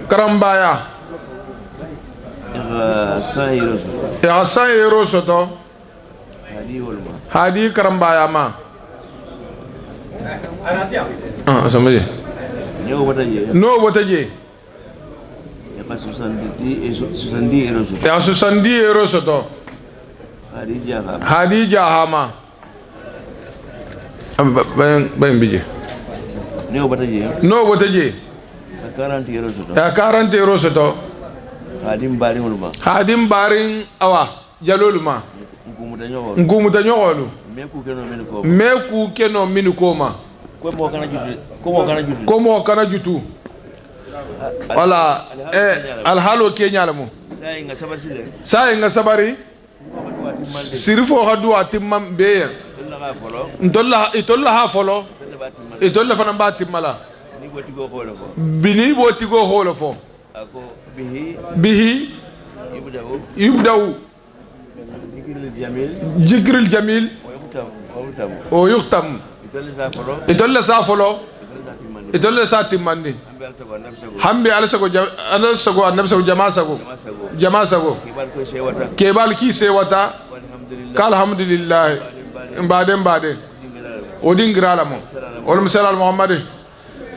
karambaya ya 100 euros soto hadi karambaya ma sama je no bota je ya 70 euros soto hadi jahama ben bije no bota je 40 euros soto ya 40 euros soto hadim barin awa jaloluma ngumuta nyogolu meku keno minu koma komo kana jutu wala alhalo kenya lamu sai nga sabari sirifo hadu atimam be ndolla ha folo itolla fana ba timmala bini botigo holo fo bihi yubdaw jikril jamil o yuktam itolla sa folo itolla sa timmandi hambe alasago annabi sago jama sago kebal ki sewata kalhamdulillah mbade odin grala mo wal musalla muhammad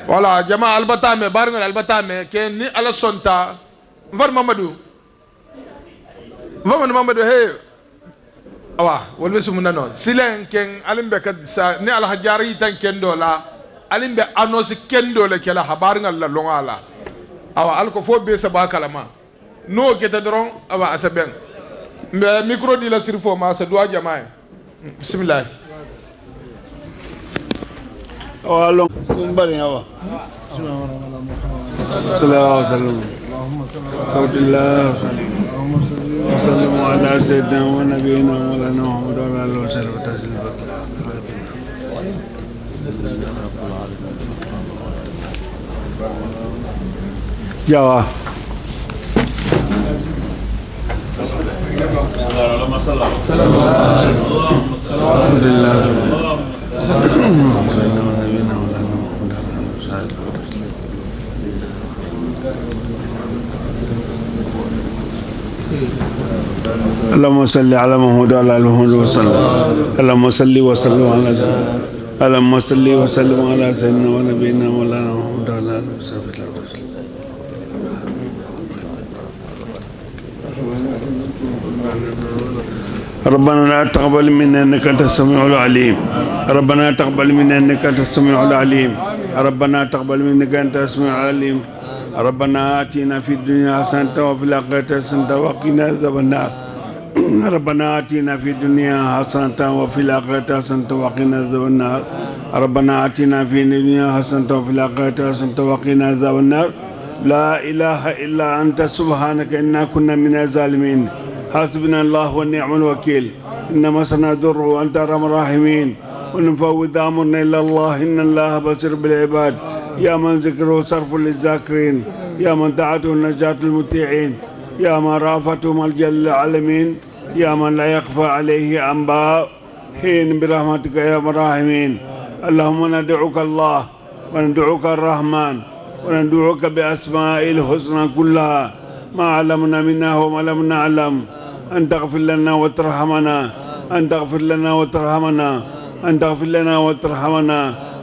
wala jama albatame barngal albatame ken ni ala sonta var mamadou he awa wal besumuna no silen ken alimbe ka sa ni al hajari tan ken dola alimbe annonce ken dole kala habarngal la longala awa alko fo be sa bakalama no geta doron awa asaben mbe micro di la sirfo ma sa doa jama bismillah Along kumbari awa sallallahu alaihi wasallam sallallahu ala sayyidina wa nabiyina maulana muhammad wa ala alihi wa sahbihi Jawa اللهم صل على محمد وعلى ال محمد وسلم اللهم صل وسلم على اللهم صل وسلم على سيدنا ونبينا مولانا محمد وعلى اله وصحبه وسلم ربنا لا تقبل منا انك انت السميع العليم ربنا تقبل منا انك انت السميع العليم ربنا تقبل منا انك انت السميع العليم ربنا آتنا في الدنيا حسنة وفي الآخرة حسنة وقنا عذاب النار ربنا آتنا في الدنيا حسنة وفي الآخرة حسنة وقنا عذاب النار ربنا آتنا في الدنيا حسنة وفي الآخرة حسنة وقنا عذاب النار لا إله إلا أنت سبحانك إنا كنا من الظالمين حسبنا الله ونعم الوكيل إنما سنضر وأنت أرحم الراحمين ونفوض أمرنا إلى الله إن الله بصير بالعباد يا من ذكره صرف للذاكرين يا من دعته النجاة المطيعين يا من رافته ملجأ للعالمين يا من لا يخفى عليه أنباء حين برحمتك يا الراحمين اللهم ندعوك الله وندعوك الرحمن وندعوك بأسماء الحسنى كلها ما علمنا منها وما لم نعلم أن تغفر لنا وترحمنا أن تغفر لنا وترحمنا أن تغفر لنا وترحمنا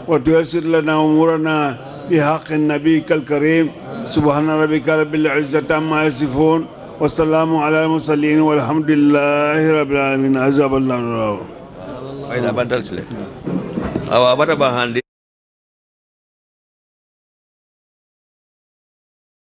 وتيسر لنا أمورنا بحق النبي الكريم سبحان ربك رب العزة عما يصفون والسلام على المرسلين والحمد لله رب العالمين عزب الله